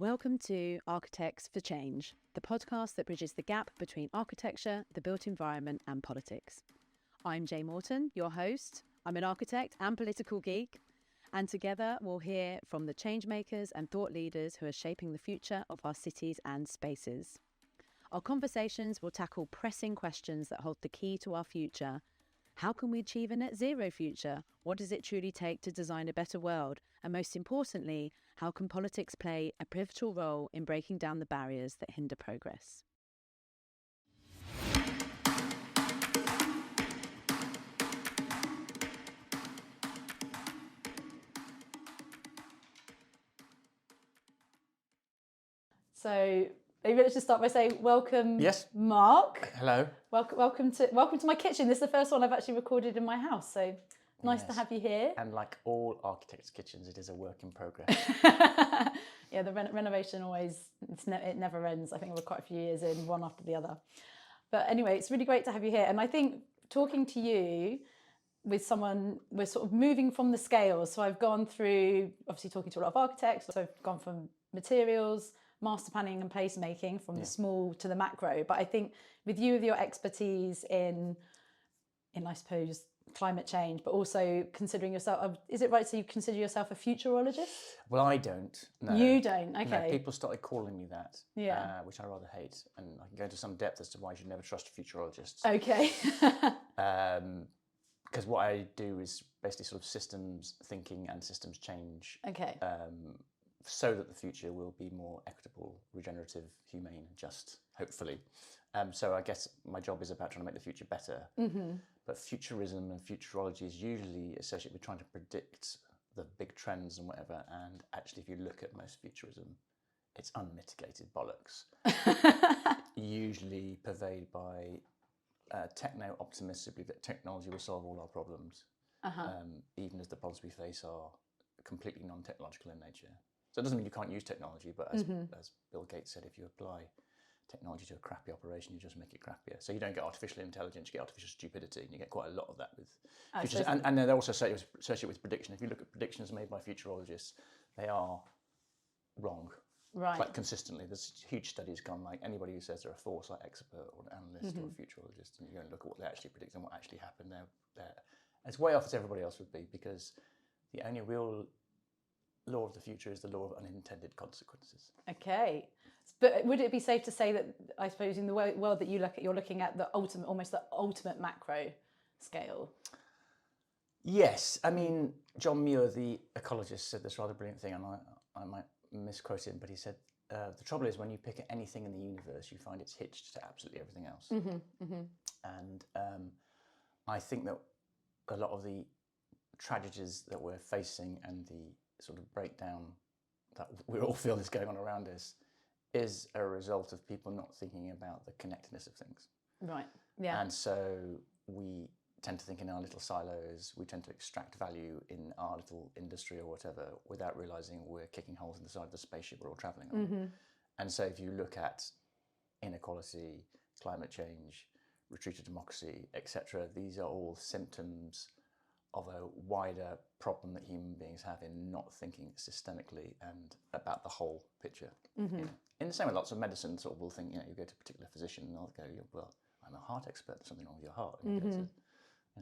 Welcome to Architects for Change, the podcast that bridges the gap between architecture, the built environment and politics. I'm Jay Morton, your host. I'm an architect and political geek, and together we'll hear from the change makers and thought leaders who are shaping the future of our cities and spaces. Our conversations will tackle pressing questions that hold the key to our future. How can we achieve a net zero future? What does it truly take to design a better world? And most importantly, how can politics play a pivotal role in breaking down the barriers that hinder progress? So maybe let's just start by saying welcome, Yes. Mark. Hello. Welcome to my kitchen. This is the first one I've actually recorded in my house, so nice to have you here. And like all architects' kitchens, it is a work in progress. Yeah, the renovation always, it never ends. I think we're quite a few years in, one after the other. But anyway, it's really great to have you here. And I think talking to you with someone, we're sort of moving from the scales. So I've gone through, obviously talking to a lot of architects, so I've gone from materials, master planning and placemaking, from the small to the macro. But I think with you, with your expertise in I suppose, climate change, but also considering yourself, is it right to consider yourself a futurologist? Well, I don't. No. You don't? Okay. No, people started calling me that, Yeah. which I rather hate. And I can go into some depth as to why you should never trust futurologists. Okay. Because what I do is basically sort of systems thinking and systems change. Okay. So that the future will be more equitable, regenerative, humane, just, hopefully. So I guess my job is about trying to make the future better. Mm-hmm. But futurism and futurology is usually associated with trying to predict the big trends and whatever. And actually, if you look at most futurism, it's unmitigated bollocks. Usually purveyed by techno-optimists who believe that technology will solve all our problems, even as the problems we face are completely non-technological in nature. So it doesn't mean you can't use technology, but as Bill Gates said, if you apply technology to a crappy operation, you just make it crappier. So you don't get artificial intelligence, you get artificial stupidity, and you get quite a lot of that with futures. And they're also associated with prediction. If you look at predictions made by futurologists, they are wrong. Right. Quite consistently. There's huge studies gone, like anybody who says they're a foresight expert or an analyst or a futurologist, and you go and look at what they actually predict and what actually happened, they're as way off as everybody else would be, because the only real law of the future is the law of unintended consequences. Okay. But would it be safe to say that, I suppose, in the world that you look at, you're looking at almost the ultimate macro scale? Yes. I mean, John Muir, the ecologist, said this rather brilliant thing, and I might misquote him, but he said, the trouble is when you pick at anything in the universe, you find it's hitched to absolutely everything else. Mm-hmm, mm-hmm. And I think that a lot of the tragedies that we're facing and the sort of breakdown that we all feel is going on around us is a result of people not thinking about the connectedness of things. Right. Yeah. And so we tend to think in our little silos, we tend to extract value in our little industry or whatever without realising we're kicking holes in the side of the spaceship we're all travelling on. Mm-hmm. And so if you look at inequality, climate change, retreat of democracy, etc., these are all symptoms of a wider problem that human beings have in not thinking systemically and about the whole picture. Mm-hmm. You know, in the same way, lots of medicine sort of will think, you go to a particular physician and they'll go, well, I'm a heart expert, there's something wrong with your heart. And you go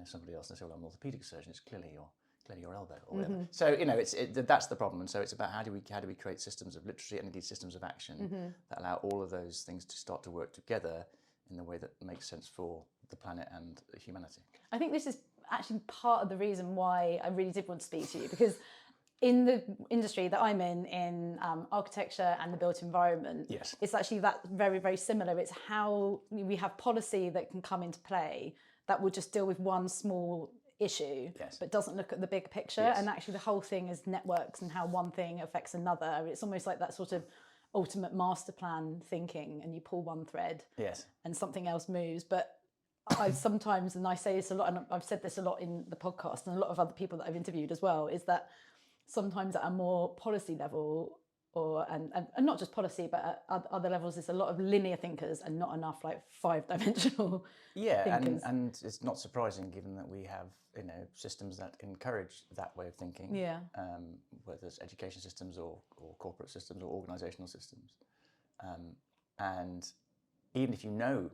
to somebody else and they say, well, I'm an orthopedic surgeon, it's clearly your elbow or whatever. So, that's the problem. And so it's about how do we create systems of literacy and indeed systems of action that allow all of those things to start to work together in the way that makes sense for the planet and humanity. I think this is actually part of the reason why I really did want to speak to you, because in the industry that I'm in architecture and the built environment, yes, it's actually that very, very similar. It's how we have policy that can come into play that will just deal with one small issue, but doesn't look at the big picture. Yes. And actually the whole thing is networks and how one thing affects another. It's almost like that sort of ultimate master plan thinking, and you pull one thread and something else moves. But I sometimes, and I say this a lot, and I've said this a lot in the podcast and a lot of other people that I've interviewed as well, is that sometimes at a more policy level and not just policy, but at other levels, there's a lot of linear thinkers and not enough like 5-dimensional thinkers. And it's not surprising given that we have systems that encourage that way of thinking. Yeah. Whether it's education systems or corporate systems or organisational systems, and even if you know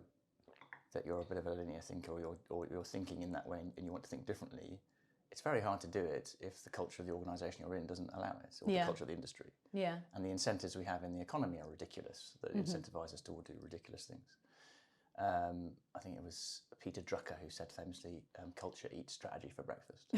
that you're a bit of a linear thinker or you're thinking in that way and you want to think differently, it's very hard to do it if the culture of the organisation you're in doesn't allow it, or the culture of the industry. Yeah. And the incentives we have in the economy are ridiculous, that incentivise us to all do ridiculous things. I think it was Peter Drucker who said famously, culture eats strategy for breakfast.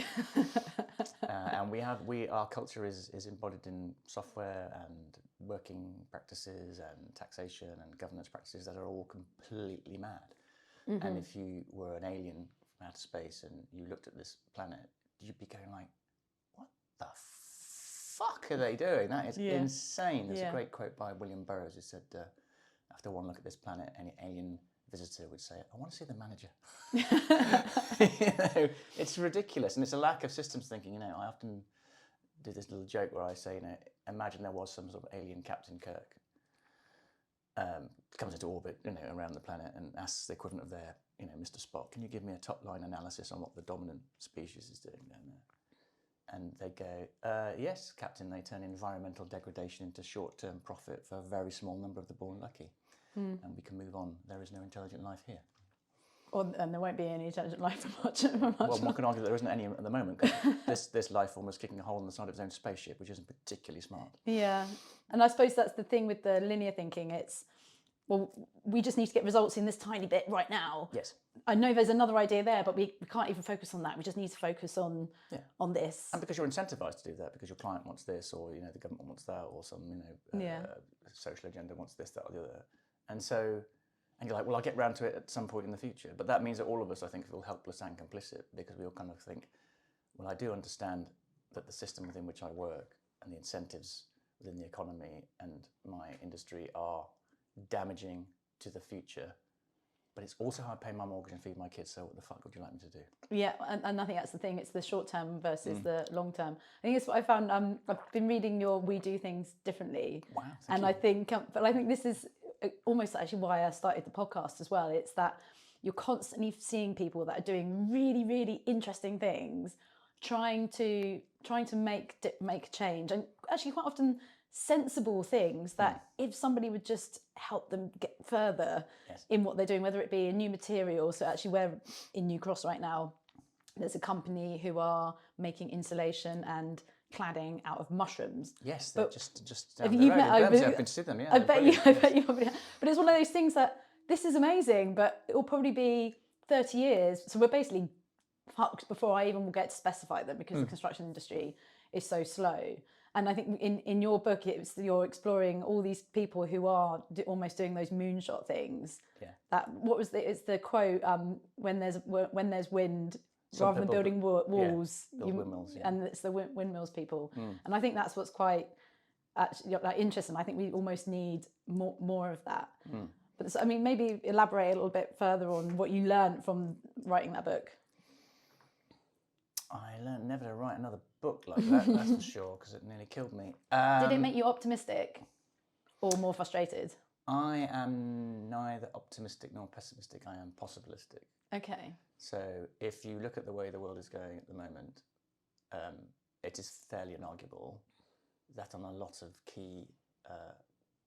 And our culture is embodied in software and working practices and taxation and governance practices that are all completely mad. And if you were an alien from outer space and you looked at this planet, you'd be going like, what the fuck are they doing? That is insane. There's a great quote by William Burroughs who said, after one look at this planet, any alien visitor would say, I want to see the manager. It's ridiculous. And it's a lack of systems thinking. I often do this little joke where I say, imagine there was some sort of alien Captain Kirk comes into orbit, around the planet and asks the equivalent of their, Mr. Spock, can you give me a top-line analysis on what the dominant species is doing down there? And they go, yes, Captain, they turn environmental degradation into short-term profit for a very small number of the born lucky. And we can move on. There is no intelligent life here. And there won't be any intelligent life for much. Well, one can argue that there isn't any at the moment, because this life form is kicking a hole in the side of its own spaceship, which isn't particularly smart. Yeah. And I suppose that's the thing with the linear thinking. It's, well, we just need to get results in this tiny bit right now. Yes. I know there's another idea there, but we can't even focus on that. We just need to focus on this. And because you're incentivized to do that, because your client wants this, or the government wants that, or some social agenda wants this, that, or the other. And so, and you're like, well, I'll get round to it at some point in the future. But that means that all of us, I think, feel helpless and complicit, because we all kind of think, well, I do understand that the system within which I work and the incentives within the economy and my industry are damaging to the future, but it's also how I pay my mortgage and feed my kids, so what the fuck would you like me to do? Yeah, and I think that's the thing, it's the short term versus the long term. I think it's what I found, I've been reading your We Do Things Differently. Wow, and you. I think this is almost actually why I started the podcast as well. It's that you're constantly seeing people that are doing really, really interesting things, trying to make change, and actually quite often sensible things that if somebody would just help them get further in what they're doing, whether it be a new material. So actually we're in New Cross right now, there's a company who are making insulation and cladding out of mushrooms. Yes, they're just down the the road. I've been to see them, yeah. I bet you but it's one of those things that this is amazing, but it will probably be 30 years. So we're basically fucked before I even will get to specify them, because the construction industry is so slow. And I think in your book, you're exploring all these people who are almost doing those moonshot things. Yeah. It's the quote, when there's wind, rather than building walls, build windmills, and it's the windmills people. And I think that's what's quite interesting. I think we almost need more of that. But so, I mean, maybe elaborate a little bit further on what you learned from writing that book. I learned never to write another book like that, that's for sure, because it nearly killed me. Did it make you optimistic or more frustrated? I am neither optimistic nor pessimistic. I am possibilistic. Okay. So if you look at the way the world is going at the moment, it is fairly inarguable that on a lot of key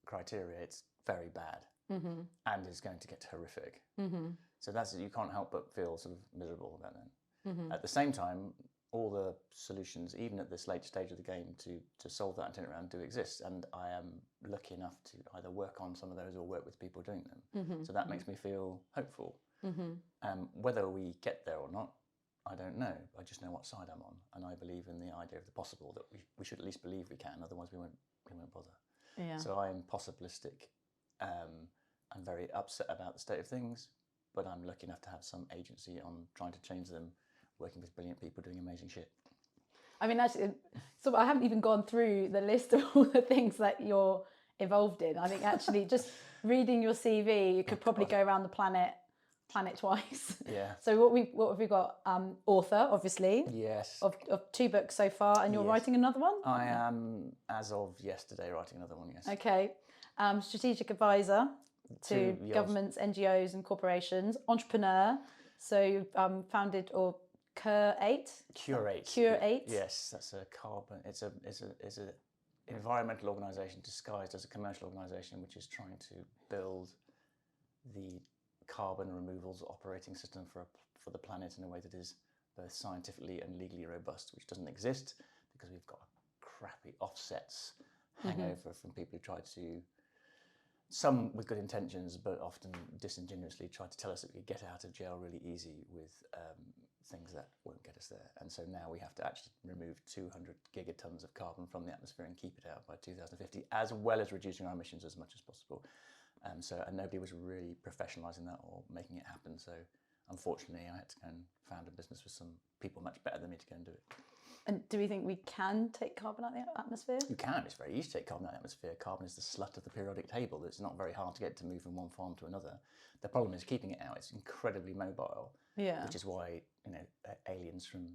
criteria, it's very bad and is going to get horrific. So that's you can't help but feel sort of miserable about that. At the same time, all the solutions, even at this late stage of the game, to solve that and turn it around, do exist. And I am lucky enough to either work on some of those or work with people doing them. So that makes me feel hopeful. Whether we get there or not, I don't know. I just know what side I'm on. And I believe in the idea of the possible, that we should at least believe we can, otherwise we won't bother. Yeah. So I am possibilistic. I'm very upset about the state of things, but I'm lucky enough to have some agency on trying to change them, working with brilliant people doing amazing shit. I mean, actually, so I haven't even gone through the list of all the things that you're involved in. I think actually just reading your CV, you could probably go around the planet planet twice. Yeah. So what have we got? Author, obviously. Yes. Of 2 books so far, and you're Yes. writing another one? I am, as of yesterday, writing another one, yes. Okay. Strategic advisor to To governments, NGOs and corporations. Entrepreneur. So you founded or Curate. Curate. Yes, that's a carbon. It's a environmental organisation disguised as a commercial organisation, which is trying to build the carbon removals operating system for the planet in a way that is both scientifically and legally robust, which doesn't exist because we've got a crappy offsets hangover from people who try to, some with good intentions, but often disingenuously try to tell us that we get out of jail really easy with things that won't get us there. And so now we have to actually remove 200 gigatons of carbon from the atmosphere and keep it out by 2050, as well as reducing our emissions as much as possible. And nobody was really professionalising that or making it happen. So unfortunately, I had to go and found a business with some people much better than me to go and do it. And do we think we can take carbon out of the atmosphere? You can. It's very easy to take carbon out of the atmosphere. Carbon is the slut of the periodic table. It's not very hard to get to move from one farm to another. The problem is keeping it out. It's incredibly mobile. Yeah. Which is why, aliens from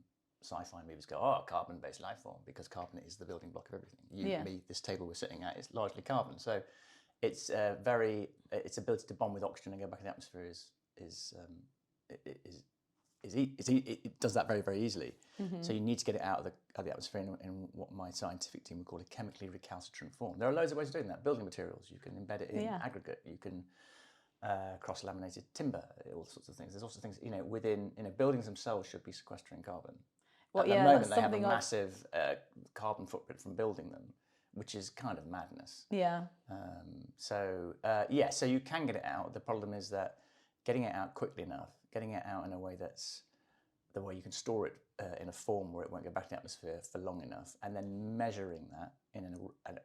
sci-fi movies go, oh, carbon-based life form, because carbon is the building block of everything. Me, this table we're sitting at is largely carbon. So it's its ability to bond with oxygen and go back in the atmosphere it does that very, very easily. So you need to get it out of the atmosphere in what my scientific team would call a chemically recalcitrant form. There are loads of ways of doing that. Building materials, you can embed it in aggregate, you can cross-laminated timber, all sorts of things. There's also things, within, buildings themselves should be sequestering carbon. At the moment, they have a massive carbon footprint from building them, which is kind of madness. Yeah. So you can get it out. The problem is that getting it out quickly enough, getting it out in a way that's the way you can store it in a form where it won't go back to the atmosphere for long enough, and then measuring that in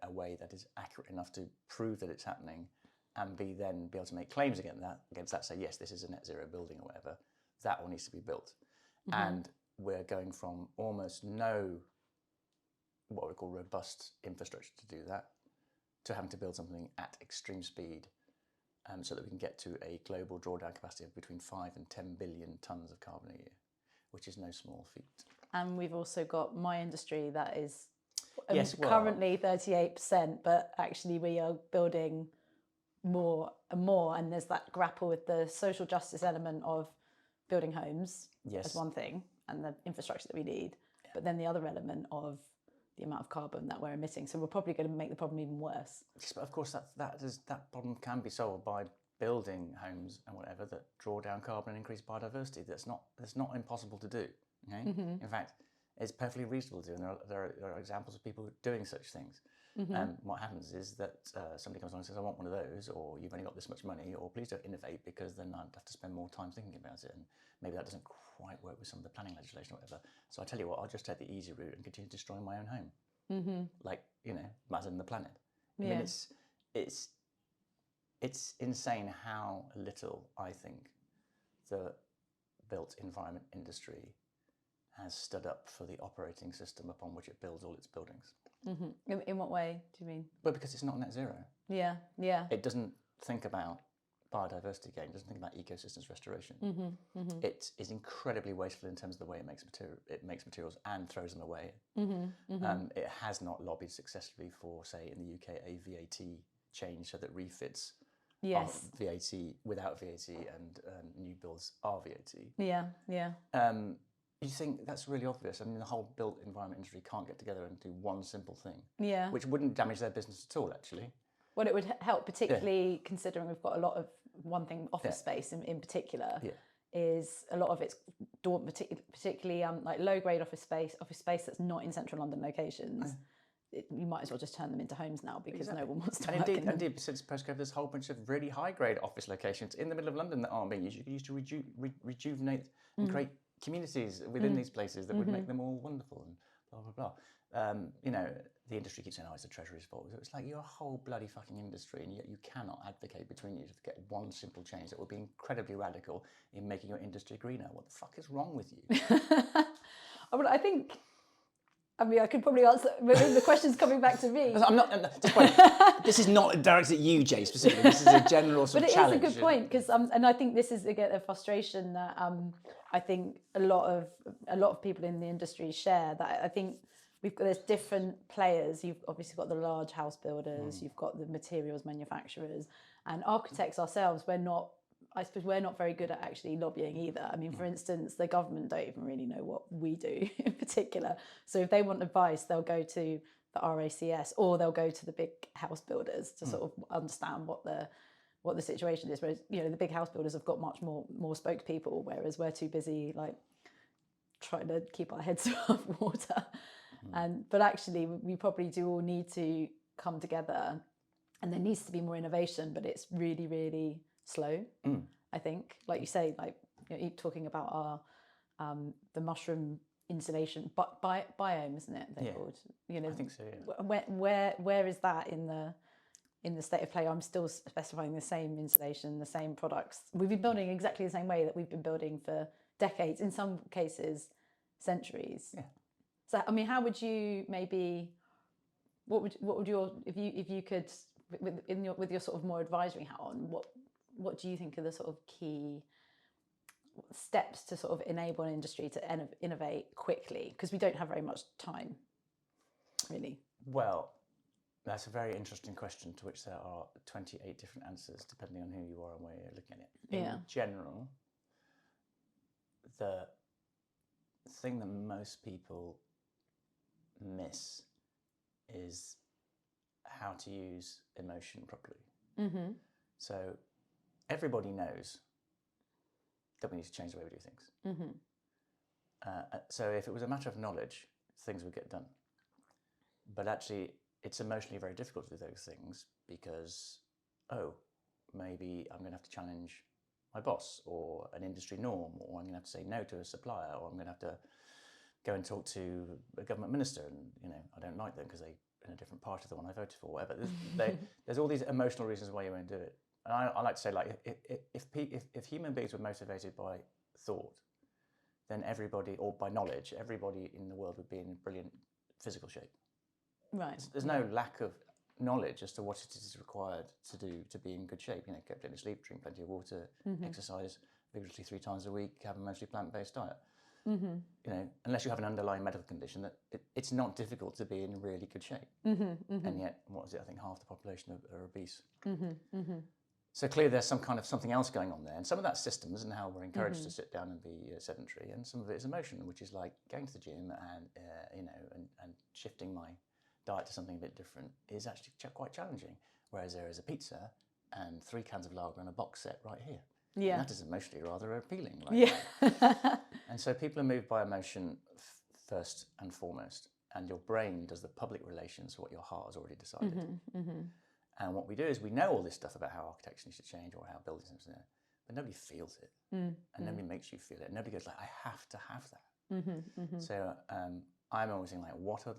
a way that is accurate enough to prove that it's happening, and be able to make claims against that, say, yes, this is a net zero building or whatever, that all needs to be built. And we're going from almost no, what we call robust infrastructure to do that, to having to build something at extreme speed, so that we can get to a global drawdown capacity of between 5 and 10 billion tonnes of carbon a year, which is no small feat. And we've also got my industry that is currently 38%, but actually we are building more and more, and there's that grapple with the social justice element of building homes as one thing and the infrastructure that we need, but then the other element of the amount of carbon that we're emitting. So we're probably going to make the problem even worse. Yes, but of course that problem can be solved by building homes and whatever that draw down carbon and increase biodiversity. That's not impossible to do. Okay? In fact, it's perfectly reasonable to do, and there are examples of people doing such things. What happens is that somebody comes along and says, I want one of those, or you've only got this much money, or please don't innovate because then I'd have to spend more time thinking about it, and maybe that doesn't quite work with some of the planning legislation or whatever. So I tell you what, I'll just take the easy route and continue destroying my own home. Like, as in the planet. I mean, it's insane how little, I think, the built environment industry has stood up for the operating system upon which it builds all its buildings. In what way do you mean? Well, because it's not net zero. Yeah. It doesn't think about biodiversity gain, doesn't think about ecosystems restoration. It is incredibly wasteful in terms of the way it makes materials and throws them away. It has not lobbied successfully for, say, in the UK, a VAT change so that refits are VAT without VAT and new builds are VAT. You think that's really obvious. I mean, the whole built environment industry can't get together and do one simple thing, which wouldn't damage their business at all, actually. Well, it would help, particularly considering we've got a lot of office space in particular. Is a lot of it's particularly like low-grade office space that's not in central London locations. You might as well just turn them into homes now because no one wants to work in them. Indeed, since post-COVID, there's a whole bunch of really high-grade office locations in the middle of London that aren't being used. You could use to rejuvenate and create communities within these places that would make them all wonderful and blah, blah, blah. The industry keeps saying, oh, it's the Treasury's fault. It's like you're a whole bloody fucking industry, and yet you cannot advocate between you to get one simple change that would be incredibly radical in making your industry greener. What the fuck is wrong with you? I think I mean, I could probably answer, maybe the question's coming back to me. I'm not, this is not directed at you, Jay, specifically. This is a general sort of challenge. But it is a good point, because and I think this is again a frustration that I think a lot of people in the industry share. That I think there's different players. You've obviously got the large house builders, you've got the materials manufacturers, and architects ourselves. I suppose we're not very good at actually lobbying either. I mean, for instance, the government don't even really know what we do in particular. So if they want advice, they'll go to the RACS or they'll go to the big house builders to sort of understand what the situation is. Whereas, the big house builders have got much more spokespeople, whereas we're too busy like trying to keep our heads above water. But actually, we probably do all need to come together, and there needs to be more innovation, but it's really, really slow. I think, like you say, like you're talking about our the mushroom insulation biome, isn't it? They're called. I think so. Yeah. Where is that in the state of play? I'm still specifying the same insulation, the same products. We've been building exactly the same way that we've been building for decades, in some cases, centuries. Yeah. So, I mean, how would you maybe? What would your if you could with your sort of more advisory hat on, what do you think are the sort of key steps to sort of enable an industry to innovate quickly? Because we don't have very much time, really. Well, that's a very interesting question to which there are 28 different answers depending on who you are and where you're looking at it. In general, the thing that most people miss is how to use emotion properly. Mm-hmm. So everybody knows that we need to change the way we do things. Mm-hmm. So if it was a matter of knowledge, things would get done. But actually, it's emotionally very difficult to do those things because, maybe I'm going to have to challenge my boss or an industry norm, or I'm going to have to say no to a supplier, or I'm going to have to go and talk to a government minister, and I don't like them because they're in a different party to the one I voted for, whatever. There's all these emotional reasons why you won't do it. And I like to say, like, if human beings were motivated by thought, then everybody, or by knowledge, everybody in the world would be in brilliant physical shape. Right. There's no lack of knowledge as to what it is required to do to be in good shape. Get plenty of sleep, drink plenty of water, exercise vigorously 3 times a week, have a mostly plant-based diet. Mm-hmm. Unless you have an underlying medical condition, that it's not difficult to be in really good shape. Mm-hmm, mm-hmm. And yet, what is it? I think half the population are obese. Mm-hmm, mm-hmm. So clearly, there's something else going on there, and some of that's systems and how we're encouraged to sit down and be sedentary, and some of it is emotion, which is like going to the gym and shifting my diet to something a bit different is actually quite challenging. Whereas there is a pizza and 3 cans of lager and a box set right here. Yeah, and that is emotionally rather appealing. And so people are moved by emotion first and foremost, and your brain does the public relations for what your heart has already decided. Mm-hmm, mm-hmm. And what we do is we know all this stuff about how architecture needs to change or how buildings need to change, but nobody feels it, and nobody makes you feel it. Nobody goes like, I have to have that. Mm-hmm, mm-hmm. So I'm always thinking, like, what are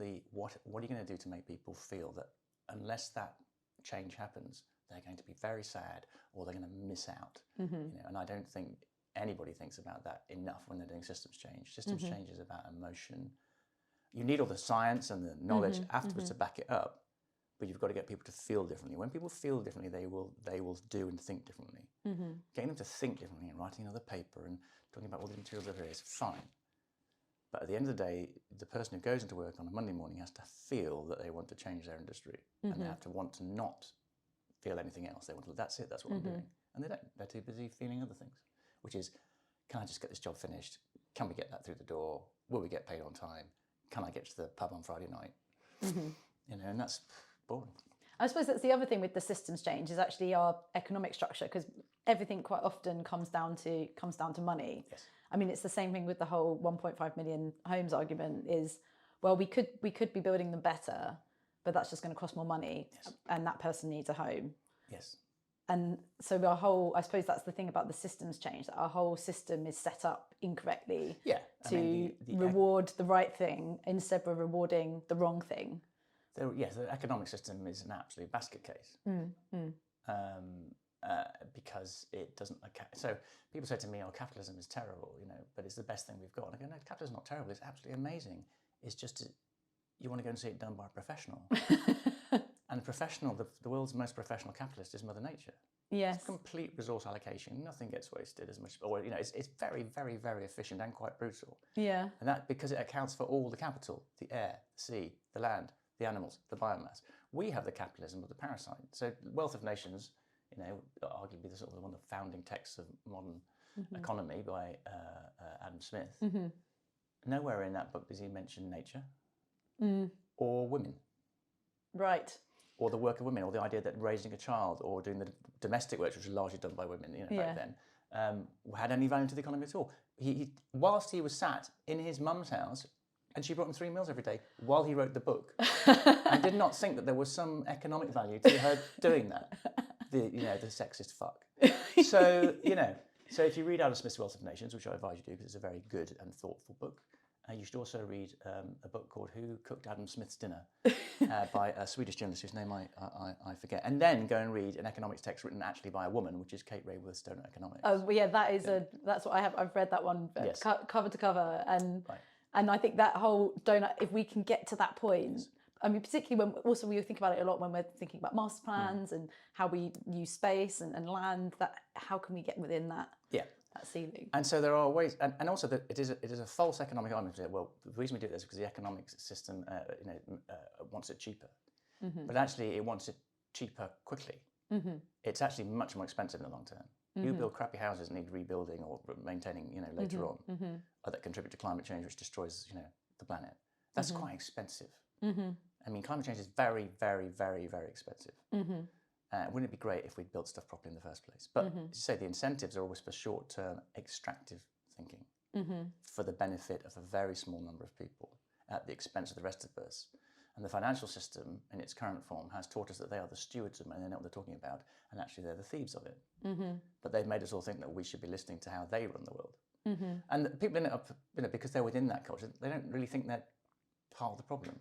you going to do to make people feel that unless that change happens, they're going to be very sad or they're going to miss out. Mm-hmm. And I don't think anybody thinks about that enough when they're doing systems change. Systems change is about emotion. You need all the science and the knowledge afterwards to back it up, but you've got to get people to feel differently. When people feel differently, they will do and think differently. Mm-hmm. Getting them to think differently and writing another paper and talking about all the materials over here is fine. But at the end of the day, the person who goes into work on a Monday morning has to feel that they want to change their industry, and they have to want to not feel anything else. They want to, that's it, that's what I'm doing. And they don't. They're too busy feeling other things, which is, can I just get this job finished? Can we get that through the door? Will we get paid on time? Can I get to the pub on Friday night? And that's boring. I suppose that's the other thing with the systems change is actually our economic structure, because everything quite often comes down to money. Yes. I mean, it's the same thing with the whole 1.5 million homes argument is, well, we could be building them better, but that's just going to cost more money. Yes. And that person needs a home. Yes. And so our whole, I suppose that's the thing about the systems change, that our whole system is set up incorrectly to reward the right thing instead of rewarding the wrong thing. Yes, the economic system is an absolute basket case. Because it doesn't. So people say to me, "Oh, capitalism is terrible," but it's the best thing we've got. And I go, "No, capitalism's not terrible. It's absolutely amazing. It's just you want to go and see it done by a professional. And the professional, the world's most professional capitalist is Mother Nature. Yes. It's complete resource allocation. Nothing gets wasted as much, or it's very, very, very efficient and quite brutal. Yeah. And that because it accounts for all the capital, the air, the sea, the land, the animals, the biomass. We have the capitalism of the parasite. So Wealth of Nations, arguably the sort of one of the founding texts of modern economy by Adam Smith. Nowhere in that book does he mention nature or women. Right. Or the work of women, or the idea that raising a child or doing the domestic work, which was largely done by women, back then, had any value to the economy at all. Whilst he was sat in his mum's house, and she brought him 3 meals every day while he wrote the book, and did not think that there was some economic value to her doing that. The sexist fuck. So so if you read Adam Smith's Wealth of Nations, which I advise you do because it's a very good and thoughtful book. You should also read a book called Who Cooked Adam Smith's Dinner by a Swedish journalist whose name I forget. And then go and read an economics text written actually by a woman, which is Kate Raworth's Stone Economics. Oh, well, yeah, that's what I have. I've read that one cover to cover. And I think that whole if we can get to that point, I mean, particularly when we think about it a lot when we're thinking about master plans and how we use space and land, how can we get within that? Yeah. That ceiling. And so there are ways, and also that it is a false economic argument to say, well, the reason we do this is because the economic system, wants it cheaper, but actually it wants it cheaper quickly. It's actually much more expensive in the long term. You build crappy houses that need rebuilding or maintaining, later on, or that contribute to climate change, which destroys, the planet. That's quite expensive. I mean, climate change is very, very, very, very expensive. Wouldn't it be great if we'd built stuff properly in the first place? But as you say, the incentives are always for short-term extractive thinking for the benefit of a very small number of people at the expense of the rest of us. And the financial system, in its current form, has taught us that they are the stewards of money, they know what they're talking about, and actually they're the thieves of it. But they've made us all think that we should be listening to how they run the world. And the people in it, because they're within that culture, they don't really think they're part of the problem.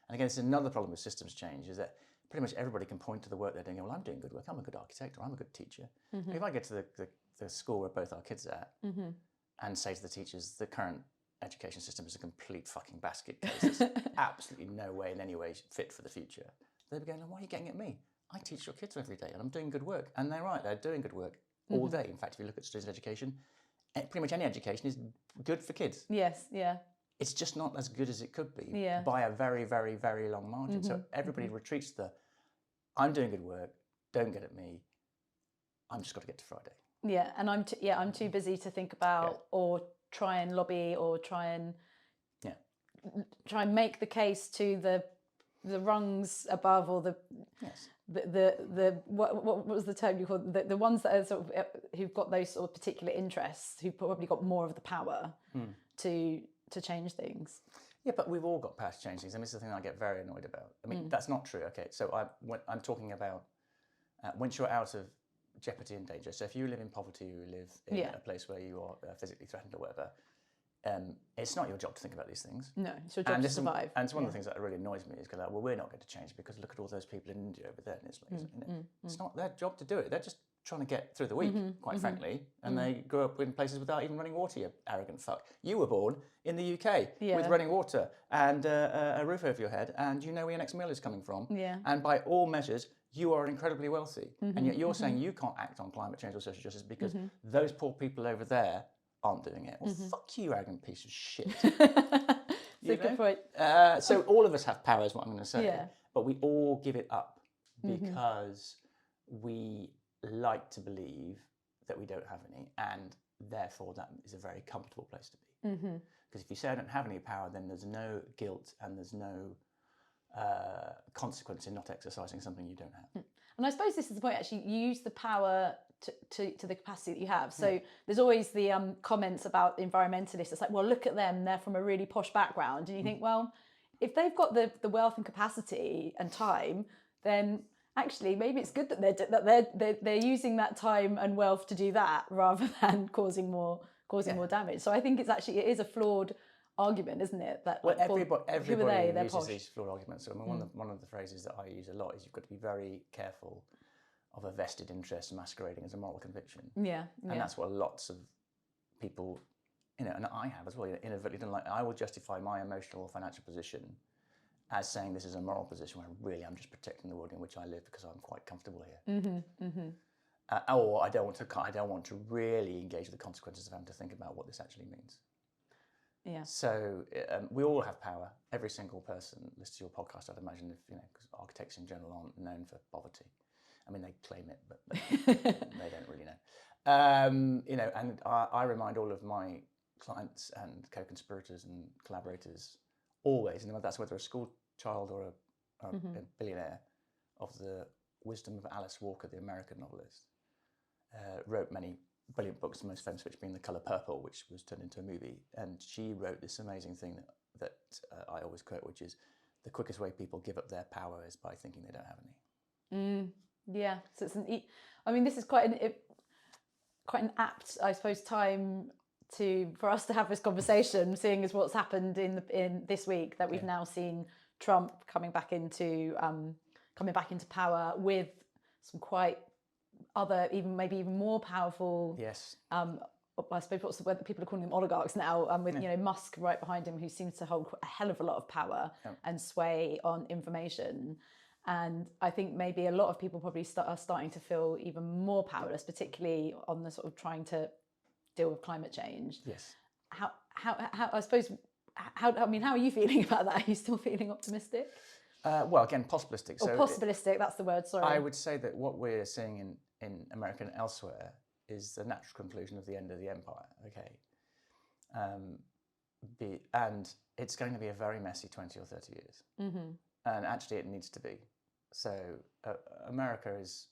And again, it's another problem with systems change, is that pretty much everybody can point to the work they're doing. Well, I'm doing good work. I'm a good architect, or I'm a good teacher. If I get to the school where both our kids are at and say to the teachers, the current education system is a complete fucking basket case. There's absolutely no way in any way fit for the future. They'll be going, why are you getting at me? I teach your kids every day and I'm doing good work. And they're right, they're doing good work all day. In fact, if you look at student education, pretty much any education is good for kids. Yes, yeah. It's just not as good as it could be by a very, very, very long margin. So everybody retreats to I'm doing good work, don't get at me, I'm just got to get to Friday. Yeah, and I'm too busy to think about or try and lobby or try and make the case to the rungs above or what was the term you called the ones that are sort of who've got those sort of particular interests, who've probably got more of the power to change things. Yeah, but we've all got power to change things. I mean, this is the thing I get very annoyed about. I mean, that's not true. Okay, so I'm talking about once you're out of jeopardy and danger. So if you live in poverty, you live in a place where you are physically threatened or whatever, it's not your job to think about these things. No, it's your job to survive. And it's one of the things that really annoys me is go like, well, we're not going to change because look at all those people in India over there. And it's like, it's not their job to do it. They're just trying to get through the week, quite frankly. And they grew up in places without even running water, you arrogant fuck. You were born in the UK with running water and a roof over your head, and you know where your next meal is coming from. Yeah. And by all measures, you are incredibly wealthy. And yet you're saying you can't act on climate change or social justice because those poor people over there aren't doing it. Well, fuck you, arrogant piece of shit. That's a good point. So all of us have power, is what I'm going to say. Yeah. But we all give it up because we like to believe that we don't have any, and therefore that is a very comfortable place to be. Because if you say I don't have any power, then there's no guilt and there's no consequence in not exercising something you don't have. And I suppose this is the point, actually, you use the power to the capacity that you have. So there's always the comments about environmentalists. It's like, well, look at them, they're from a really posh background. And you think, well, if they've got the wealth and capacity and time, then actually maybe it's good that they're using that time and wealth to do that rather than causing more damage. So I think it is a flawed argument, isn't it? That everybody uses these flawed arguments. So I mean, one of the phrases that I use a lot is you've got to be very careful of a vested interest masquerading as a moral conviction. Yeah. And that's what lots of people, and I have as well, inadvertently done. Like, I will justify my emotional or financial position as saying this is a moral position when really I'm just protecting the world in which I live because I'm quite comfortable here. Or I don't want to really engage with the consequences of having to think about what this actually means. Yeah. So we all have power. Every single person listens to your podcast, I'd imagine, if because architects in general aren't known for poverty. I mean, they claim it, but they don't really know. And I remind all of my clients and co-conspirators and collaborators always, and that's whether a school child or a billionaire, of the wisdom of Alice Walker, the American novelist. Wrote many brilliant books, the most famous of which being The Colour Purple, which was turned into a movie. And she wrote this amazing thing that I always quote, which is, the quickest way people give up their power is by thinking they don't have any. Yeah, so this is quite an apt, I suppose, time for us to have this conversation, seeing as what's happened in this week, that we've now seen Trump coming back into power with some quite other, maybe even more powerful. Yes. I suppose whether people are calling them oligarchs now, with Musk right behind him, who seems to hold a hell of a lot of power and sway on information. And I think maybe a lot of people probably are starting to feel even more powerless, particularly on the sort of trying to deal with climate change. Yes. How I suppose, how are you feeling about that? Are you still feeling optimistic? Well, again, possibilistic. Or possibilistic, that's the word, sorry. I would say that what we're seeing in America and elsewhere is the natural conclusion of the end of the empire, okay? And it's going to be a very messy 20 or 30 years. And actually it needs to be. So America is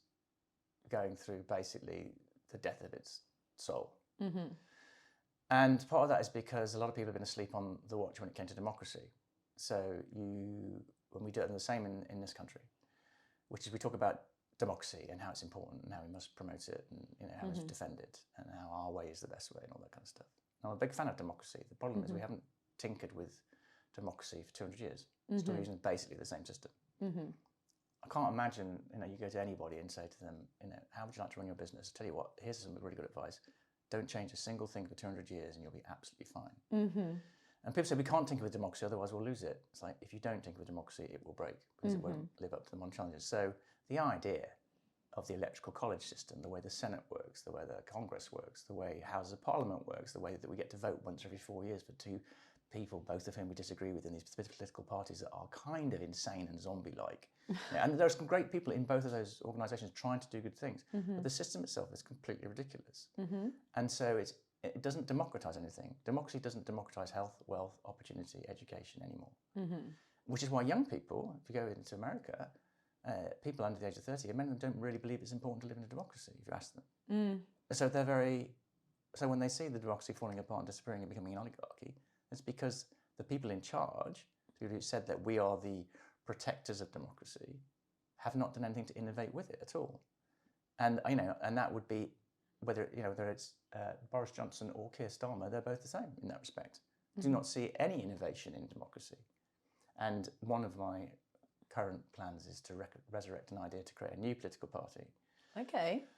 going through basically the death of its soul. And part of that is because a lot of people have been asleep on the watch when it came to democracy. So when we do it the same in this country, which is we talk about democracy and how it's important and how we must promote it and how we must defend it and how our way is the best way and all that kind of stuff. I'm a big fan of democracy. The problem is we haven't tinkered with democracy for 200 years. Still using basically the same system. I can't imagine, you go to anybody and say to them, how would you like to run your business? Tell you what, here's some really good advice. Don't change a single thing for 200 years and you'll be absolutely fine. And people say we can't tinker with democracy, otherwise we'll lose it. It's like, if you don't tinker with democracy, it will break because it won't live up to the modern challenges. So the idea of the electoral college system, the way the Senate works, the way the Congress works, the way Houses of Parliament works, the way that we get to vote once every 4 years for two people, both of whom we disagree with in these political parties that are kind of insane and zombie-like. And there are some great people in both of those organisations trying to do good things, but the system itself is completely ridiculous. And so it doesn't democratise anything. Democracy doesn't democratise health, wealth, opportunity, education anymore. Which is why young people, if you go into America, people under the age of 30, many of them don't really believe it's important to live in a democracy, if you ask them. So when they see the democracy falling apart and disappearing and becoming an oligarchy, it's because the people in charge, who said that we are the protectors of democracy, have not done anything to innovate with it at all. And and that would be whether it's Boris Johnson or Keir Starmer, they're both the same in that respect. Do not see any innovation in democracy. And one of my current plans is to resurrect an idea to create a new political party. Okay.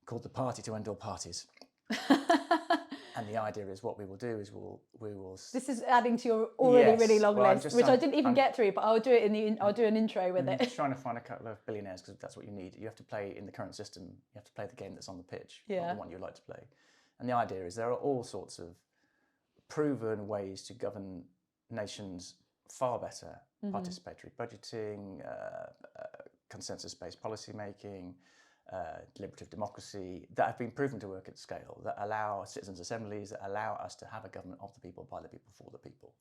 Called the Party to End All Parties. And the idea is what we will do is we will. This is adding to your already really long list, which I didn't even get through, but I'll do it I'll do an intro with it. Just trying to find a couple of billionaires because that's what you need. You have to play in the current system. You have to play the game that's on the pitch, not the one you'd like to play. And the idea is there are all sorts of proven ways to govern nations far better: participatory budgeting, consensus-based policy making. Deliberative democracy that have been proven to work at scale, that allow citizens' assemblies, that allow us to have a government of the people, by the people, for the people.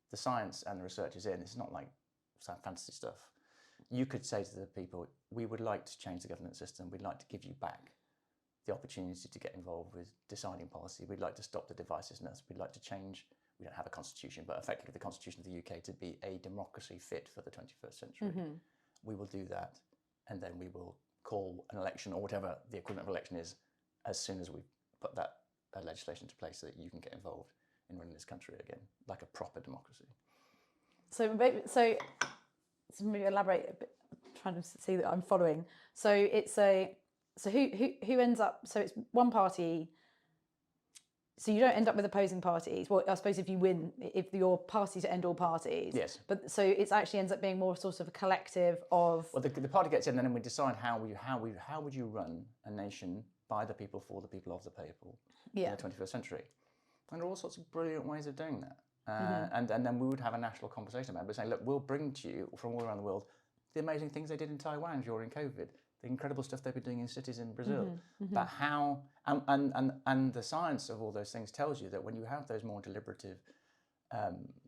The science and the research is in. It's not like some fantasy stuff. You could say to the people, we would like to change the governance system. We'd like to give you back the opportunity to get involved with deciding policy. We'd like to stop the divisiveness. We'd like to change, we don't have a constitution, but effectively the constitution of the UK to be a democracy fit for the 21st century. We will do that, and then we will call an election or whatever the equivalent of election is as soon as we put that legislation into place so that you can get involved in running this country again like a proper democracy. So maybe elaborate a bit, trying to see that I'm following. So who ends up, so it's one party so you don't end up with opposing parties. Well, I suppose if you win, if your party to end all parties. Yes. But so it actually ends up being more sort of a collective of. Well, the party gets in, and then we decide how would you run a nation by the people, for the people, of the people in the 21st century. And there are all sorts of brilliant ways of doing that. And then we would have a national conversation about it, saying, look, we'll bring to you from all around the world the amazing things they did in Taiwan during COVID, the incredible stuff they've been doing in cities in Brazil. But how, and the science of all those things tells you that when you have those more deliberative,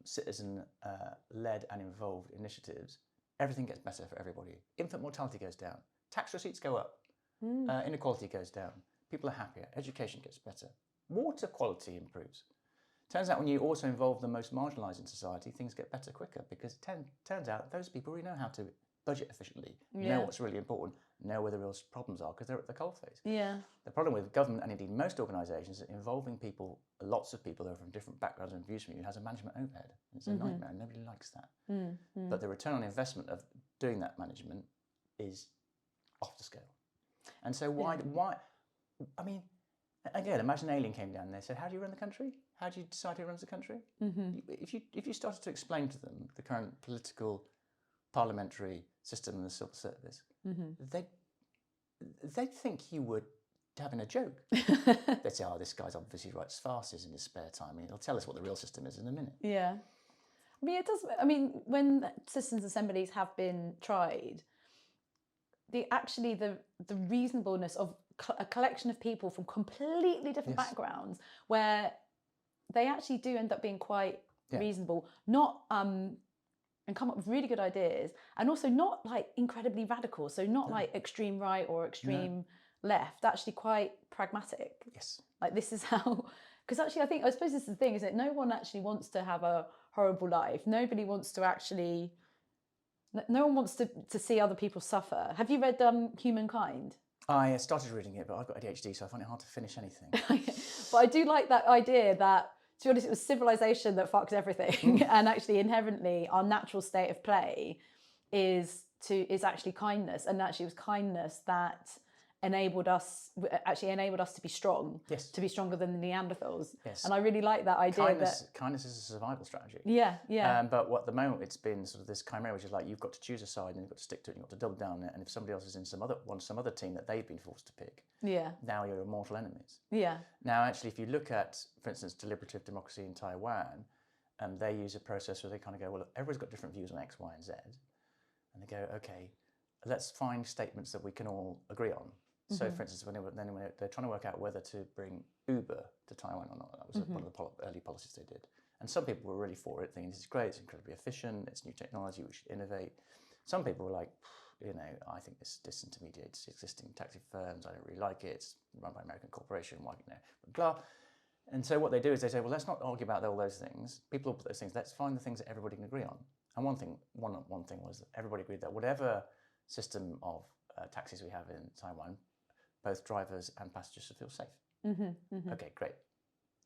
citizen-led and involved initiatives, everything gets better for everybody. Infant mortality goes down, tax receipts go up, inequality goes down, people are happier, education gets better, water quality improves. Turns out when you also involve the most marginalised in society, things get better quicker, because it turns out those people really know how to budget efficiently, know what's really important, know where the real problems are, because they're at the coalface. Yeah. The problem with government, and indeed most organisations, is that involving people, lots of people who are from different backgrounds and views from you, has a management overhead. It's a nightmare, nobody likes that. But the return on investment of doing that management is off the scale. And so why, I mean, again, imagine an alien came down there and said, how do you run the country? How do you decide who runs the country? If you started to explain to them the current political, parliamentary system and the civil service, they'd think you were having a joke. They'd say, oh, this guy's obviously writes farces in his spare time. I mean, he'll tell us what the real system is in a minute. Yeah. I mean, it does. I mean, when citizens' assemblies have been tried, the reasonableness of a collection of people from completely different backgrounds, where they actually do end up being quite reasonable, not and come up with really good ideas, and also not like incredibly radical, so not like extreme right or extreme left, actually quite pragmatic. Yes. Like, this is how, because actually I suppose this is the thing, is that no one actually wants to have a horrible life. Nobody wants to actually, no one wants to see other people suffer. Have you read Humankind? I started reading it, but I've got ADHD, so I find it hard to finish anything. But I do like that idea that, to be honest, it was civilization that fucks everything. And actually, inherently, our natural state of play is actually kindness. And actually, it was kindness that enabled us to be strong, to be stronger than the Neanderthals. Yes. And I really like that idea. Kindness is a survival strategy. Yeah, yeah. But at the moment, it's been sort of this chimera, which is like, you've got to choose a side and you've got to stick to it, you've got to double down on it. And if somebody else is in some other team that they've been forced to pick, now you're mortal enemies. Yeah. Now, actually, if you look at, for instance, deliberative democracy in Taiwan, they use a process where they kind of go, well, everybody's got different views on X, Y, and Z. And they go, okay, let's find statements that we can all agree on. So, for instance, when they're trying to work out whether to bring Uber to Taiwan or not, that was one of the early policies they did. And some people were really for it, thinking this is great, it's incredibly efficient, it's new technology, we should innovate. Some people were like, I think this disintermediates existing taxi firms, I don't really like it, it's run by an American corporation, why, blah. And so what they do is they say, well, let's not argue about all those things. People put those things, let's find the things that everybody can agree on. And one thing was that everybody agreed that whatever system of taxis we have in Taiwan, both drivers and passengers should feel safe. Okay, great.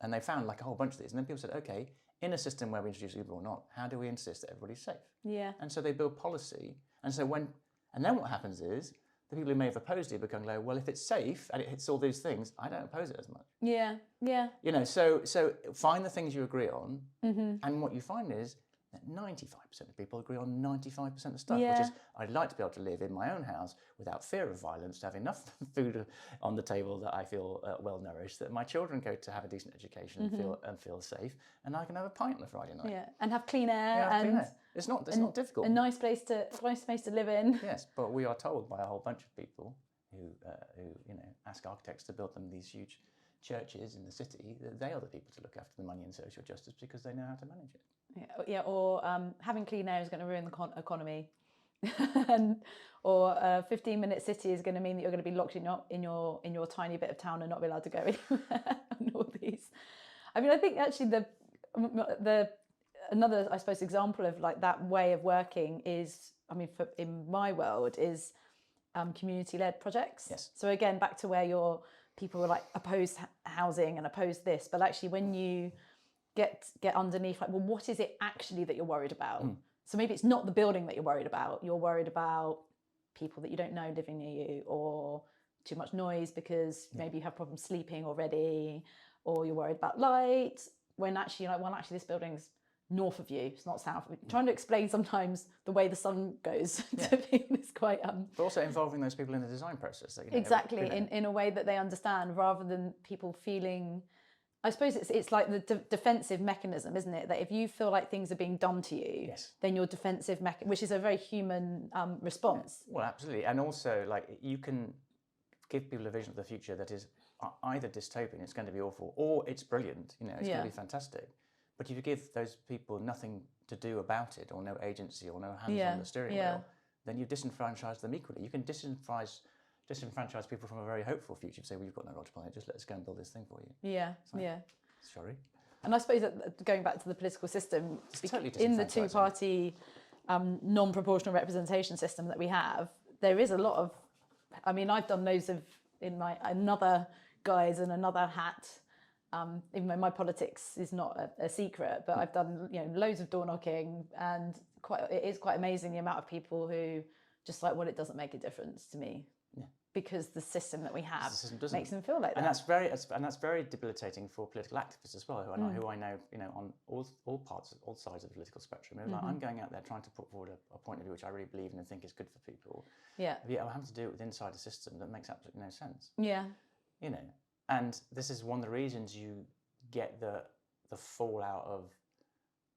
And they found like a whole bunch of these. And then people said, okay, in a system where we introduce Uber or not, how do we insist that everybody's safe? Yeah. And so they build policy. And so then what happens is the people who may have opposed it become like, well, if it's safe and it hits all these things, I don't oppose it as much. Yeah, yeah. So find the things you agree on. And what you find is that 95% of people agree on 95% of stuff, which is, I'd like to be able to live in my own house without fear of violence, to have enough food on the table that I feel well nourished, that my children go to have a decent education and feel safe, and I can have a pint on a Friday night. Yeah, and have clean air. Clean air. It's not difficult. A nice place to live in. Yes, but we are told by a whole bunch of people who ask architects to build them these huge churches in the city, that they are the people to look after the money and social justice because they know how to manage it. Or having clean air is going to ruin the economy, or a 15-minute city is going to mean that you're going to be locked in your tiny bit of town and not be allowed to go anywhere. And all these, I mean, I think actually another, I suppose, example of like that way of working is, I mean, in my world, is community-led projects. Yes. So again, back to where people were like opposed housing and opposed this, but actually when you get underneath, like, well, what is it actually that you're worried about? So maybe it's not the building that you're worried about. You're worried about people that you don't know living near you, or too much noise because maybe you have problems sleeping already, or you're worried about light, when actually you're like, well, actually this building's north of you, it's not south. Trying to explain sometimes the way the sun goes to people is quite but also involving those people in the design process, that, exactly in a way that they understand, rather than people feeling, I suppose it's like the defensive mechanism, isn't it, that if you feel like things are being done to you, then your defensive which is a very human response. Well, absolutely. And also, like, you can give people a vision of the future that is either dystopian, it's going to be awful, or it's brilliant, it's going to be fantastic. But if you give those people nothing to do about it, or no agency, or no hands on the steering wheel, then you disenfranchise them equally. You can disenfranchise people from a very hopeful future. Say, well, you've got no role to play, just let us go and build this thing for you. Sorry. And I suppose that going back to the political system, totally in the two-party non-proportional representation system that we have, there is a lot of, I mean, I've done loads of, in my another guise and another hat, even though my politics is not a secret, but I've done loads of door knocking, and it is quite amazing the amount of people who just like, well, it doesn't make a difference to me, because the system that we have makes them feel like that. And that's very debilitating for political activists as well, who I know, on all sides of the political spectrum. Like, I'm going out there trying to put forward a point of view which I really believe in and think is good for people. Yeah. But I'm having to do it with inside a system that makes absolutely no sense. Yeah. And this is one of the reasons you get the fallout of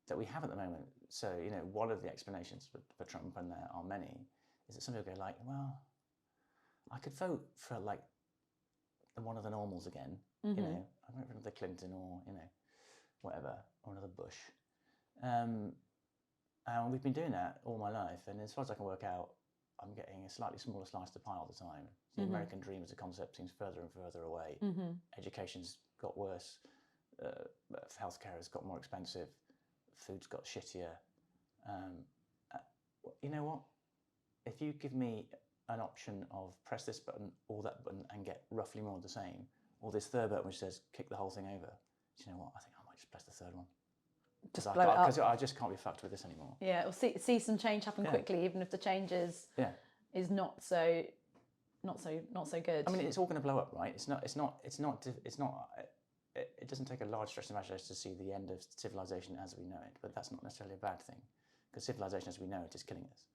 that we have at the moment. So, one of the explanations for Trump, and there are many, is that some people go like, well, I could vote for like one of the normals again. I vote for another Clinton, or whatever, or another Bush. And we've been doing that all my life, and as far as I can work out, I'm getting a slightly smaller slice to pie all the time. The American dream as a concept seems further and further away. Education's got worse. Healthcare has got more expensive. Food's got shittier. You know what? If you give me an option of press this button or that button and get roughly more of the same, or this third button which says kick the whole thing over, do you know what? I think I might just press the third one. Just blow it up. Because I just can't be fucked with this anymore. Yeah, or see some change happen quickly, even if the change is not so good. I mean, it's all going to blow up, right? It doesn't take a large stretch of imagination to see the end of civilization as we know it, but that's not necessarily a bad thing, because civilization as we know it is killing us.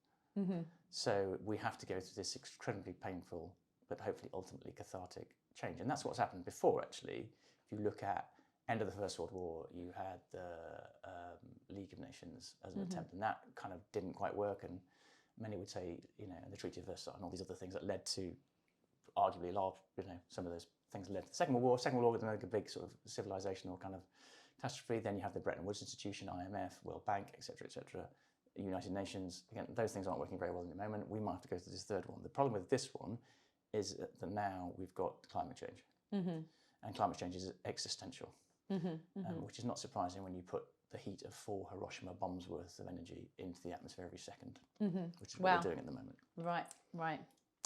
So we have to go through this incredibly painful, but hopefully ultimately cathartic change. And that's what's happened before, actually. If you look at end of the First World War, you had the League of Nations as an attempt, and that kind of didn't quite work. And many would say, the Treaty of Versailles and all these other things that led to, arguably, some of those things led to the Second World War. Second World War was a big sort of civilizational kind of catastrophe. Then you have the Bretton Woods Institution, IMF, World Bank, etc., United Nations. Again, those things aren't working very well at the moment. We might have to go to this third one. The problem with this one is that now we've got climate change, and climate change is existential, which is not surprising when you put the heat of 4 Hiroshima bombs worth of energy into the atmosphere every second, which is what we're doing at the moment. Right.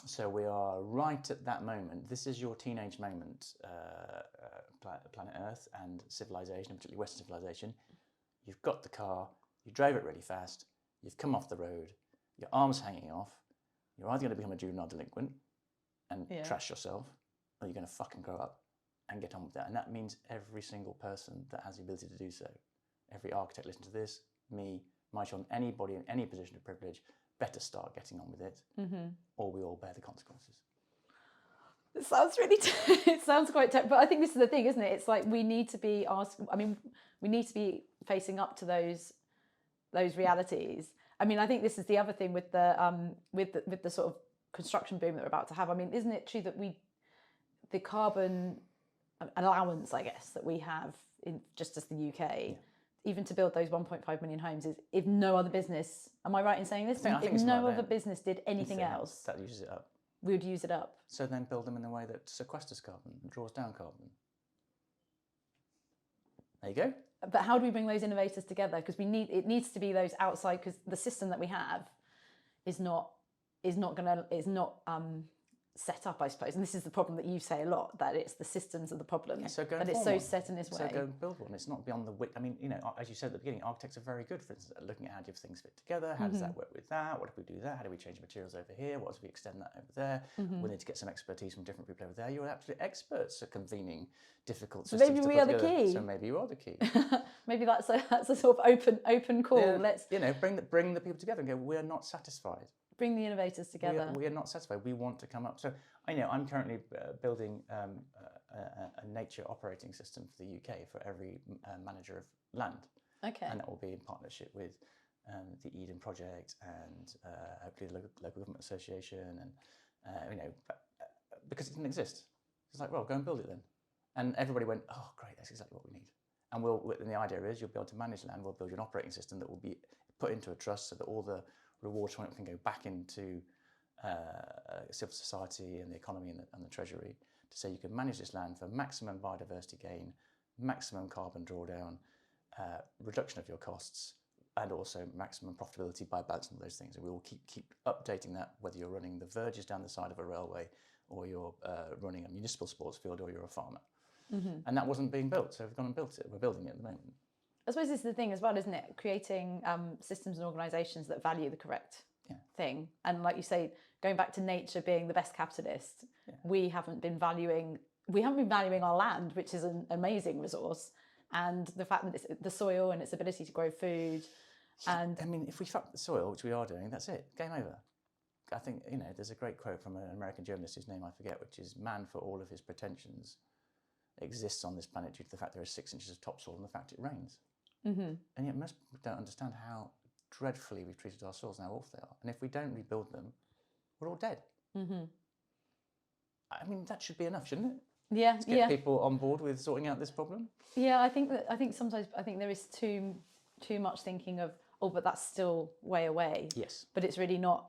So we are right at that moment. This is your teenage moment, planet Earth and civilization, particularly Western civilization. You've got the car, you drove it really fast, you've come off the road, your arm's hanging off, you're either going to become a juvenile delinquent and trash yourself, or you're going to fucking grow up and get on with that. And that means every single person that has the ability to do so, every architect listening to this, me, my children, anybody in any position of privilege, better start getting on with it, or we all bear the consequences. It sounds really, it sounds quite, but I think this is the thing, isn't it? It's like we need to be we need to be facing up to those realities. I mean, I think this is the other thing with the sort of construction boom that we're about to have. I mean, isn't it true that the carbon allowance, I guess, that we have in just as the UK, even to build those 1.5 million homes, is if no other business, am I right in saying this? I think if no other business did anything else, that uses it up, we would use it up. So then build them in a way that sequesters carbon and draws down carbon. There you go. But how do we bring those innovators together? Because it needs to be those outside, because the system that we have is not set up, I suppose. And this is the problem that you say a lot, that it's the systems are the problem, Yeah, so that it's so set in this way. So go and build one. It's not beyond the wit. I mean, as you said at the beginning, architects are very good, for instance, at looking at how do things fit together, how does that work with that, what if we do that, how do we change materials over here, what if we extend that over there, we need to get some expertise from different people over there. You're absolute experts at convening difficult systems. Maybe we are the key. So maybe you are the key. Maybe that's a sort of open call. Yeah, Let's bring the people together and go, we're not satisfied. Bring the innovators together. We are not satisfied. We want to come up. So I'm currently building a nature operating system for the UK for every manager of land. Okay. And that will be in partnership with the Eden Project and hopefully the local government association, and because it didn't exist, it's like, well, go and build it then. And everybody went, oh, great, that's exactly what we need. And the idea is you'll be able to manage land. We'll build you an operating system that will be put into a trust so that all the rewards from it can go back into civil society and the economy and the treasury, to say you can manage this land for maximum biodiversity gain, maximum carbon drawdown, reduction of your costs, and also maximum profitability by balancing those things. And we will keep updating that, whether you're running the verges down the side of a railway, or you're running a municipal sports field, or you're a farmer. And that wasn't being built, so we've gone and built it. We're building it at the moment. I suppose this is the thing as well, isn't it? Creating systems and organisations that value the correct thing. And like you say, going back to nature being the best capitalist, we haven't been valuing our land, which is an amazing resource, and the fact that it's the soil and its ability to grow food. And I mean, if we fuck the soil, which we are doing, that's it, game over. I think, there's a great quote from an American journalist whose name I forget, which is, man, for all of his pretensions, exists on this planet due to the fact there is 6 inches of topsoil and the fact it rains. And yet most people don't understand how dreadfully we've treated our soils and how awful they are. And if we don't rebuild them, we're all dead. I mean, that should be enough, shouldn't it? Yeah, to get people on board with sorting out this problem. Yeah, I think sometimes there is too much thinking of, oh, but that's still way away. Yes. But it's really not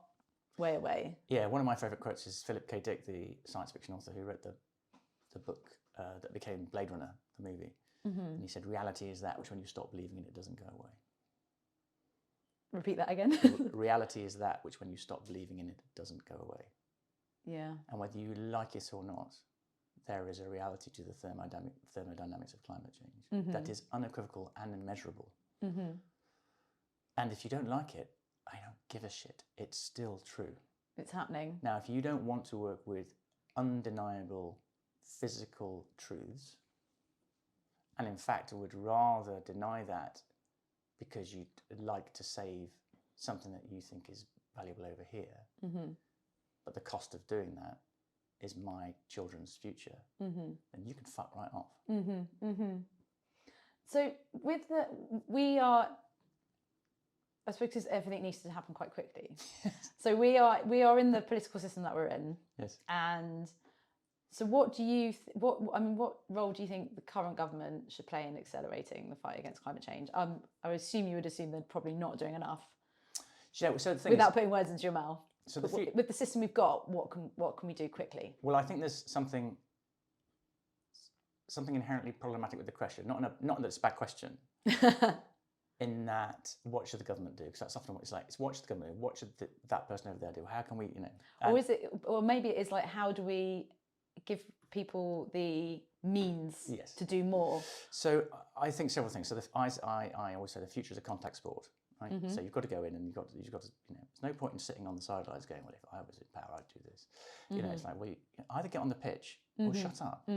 way away. Yeah, one of my favourite quotes is Philip K. Dick, the science fiction author who wrote the book that became Blade Runner, the movie. And he said, reality is that which when you stop believing in it doesn't go away. Repeat that again. Reality is that which when you stop believing in it doesn't go away. Yeah. And whether you like it or not, there is a reality to the thermodynamics of climate change that is unequivocal and immeasurable. And if you don't like it, I don't give a shit. It's still true. It's happening. Now, if you don't want to work with undeniable physical truths, and in fact would rather deny that because you'd like to save something that you think is valuable over here, but the cost of doing that is my children's future, then you can fuck right off. So I suppose because everything needs to happen quite quickly. So we are in the political system that we're in. Yes. And so what role do you think the current government should play in accelerating the fight against climate change? I would assume you would assume they're probably not doing enough. Yeah, so the thing without putting words into your mouth. So with the system we've got, what can we do quickly? Well, I think there's something inherently problematic with the question. Not that it's a bad question. In that, what should the government do? Because that's often what it's like. It's what should the government do? What should that person over there do? How can we, or maybe it is like, how do we give people the means to do more? So I think several things. So I always say the future is a contact sport. Right? So you've got to go in and you've got to, there's no point in sitting on the sidelines going, well, if I was in power, I'd do this. It's like, well, either get on the pitch or shut up,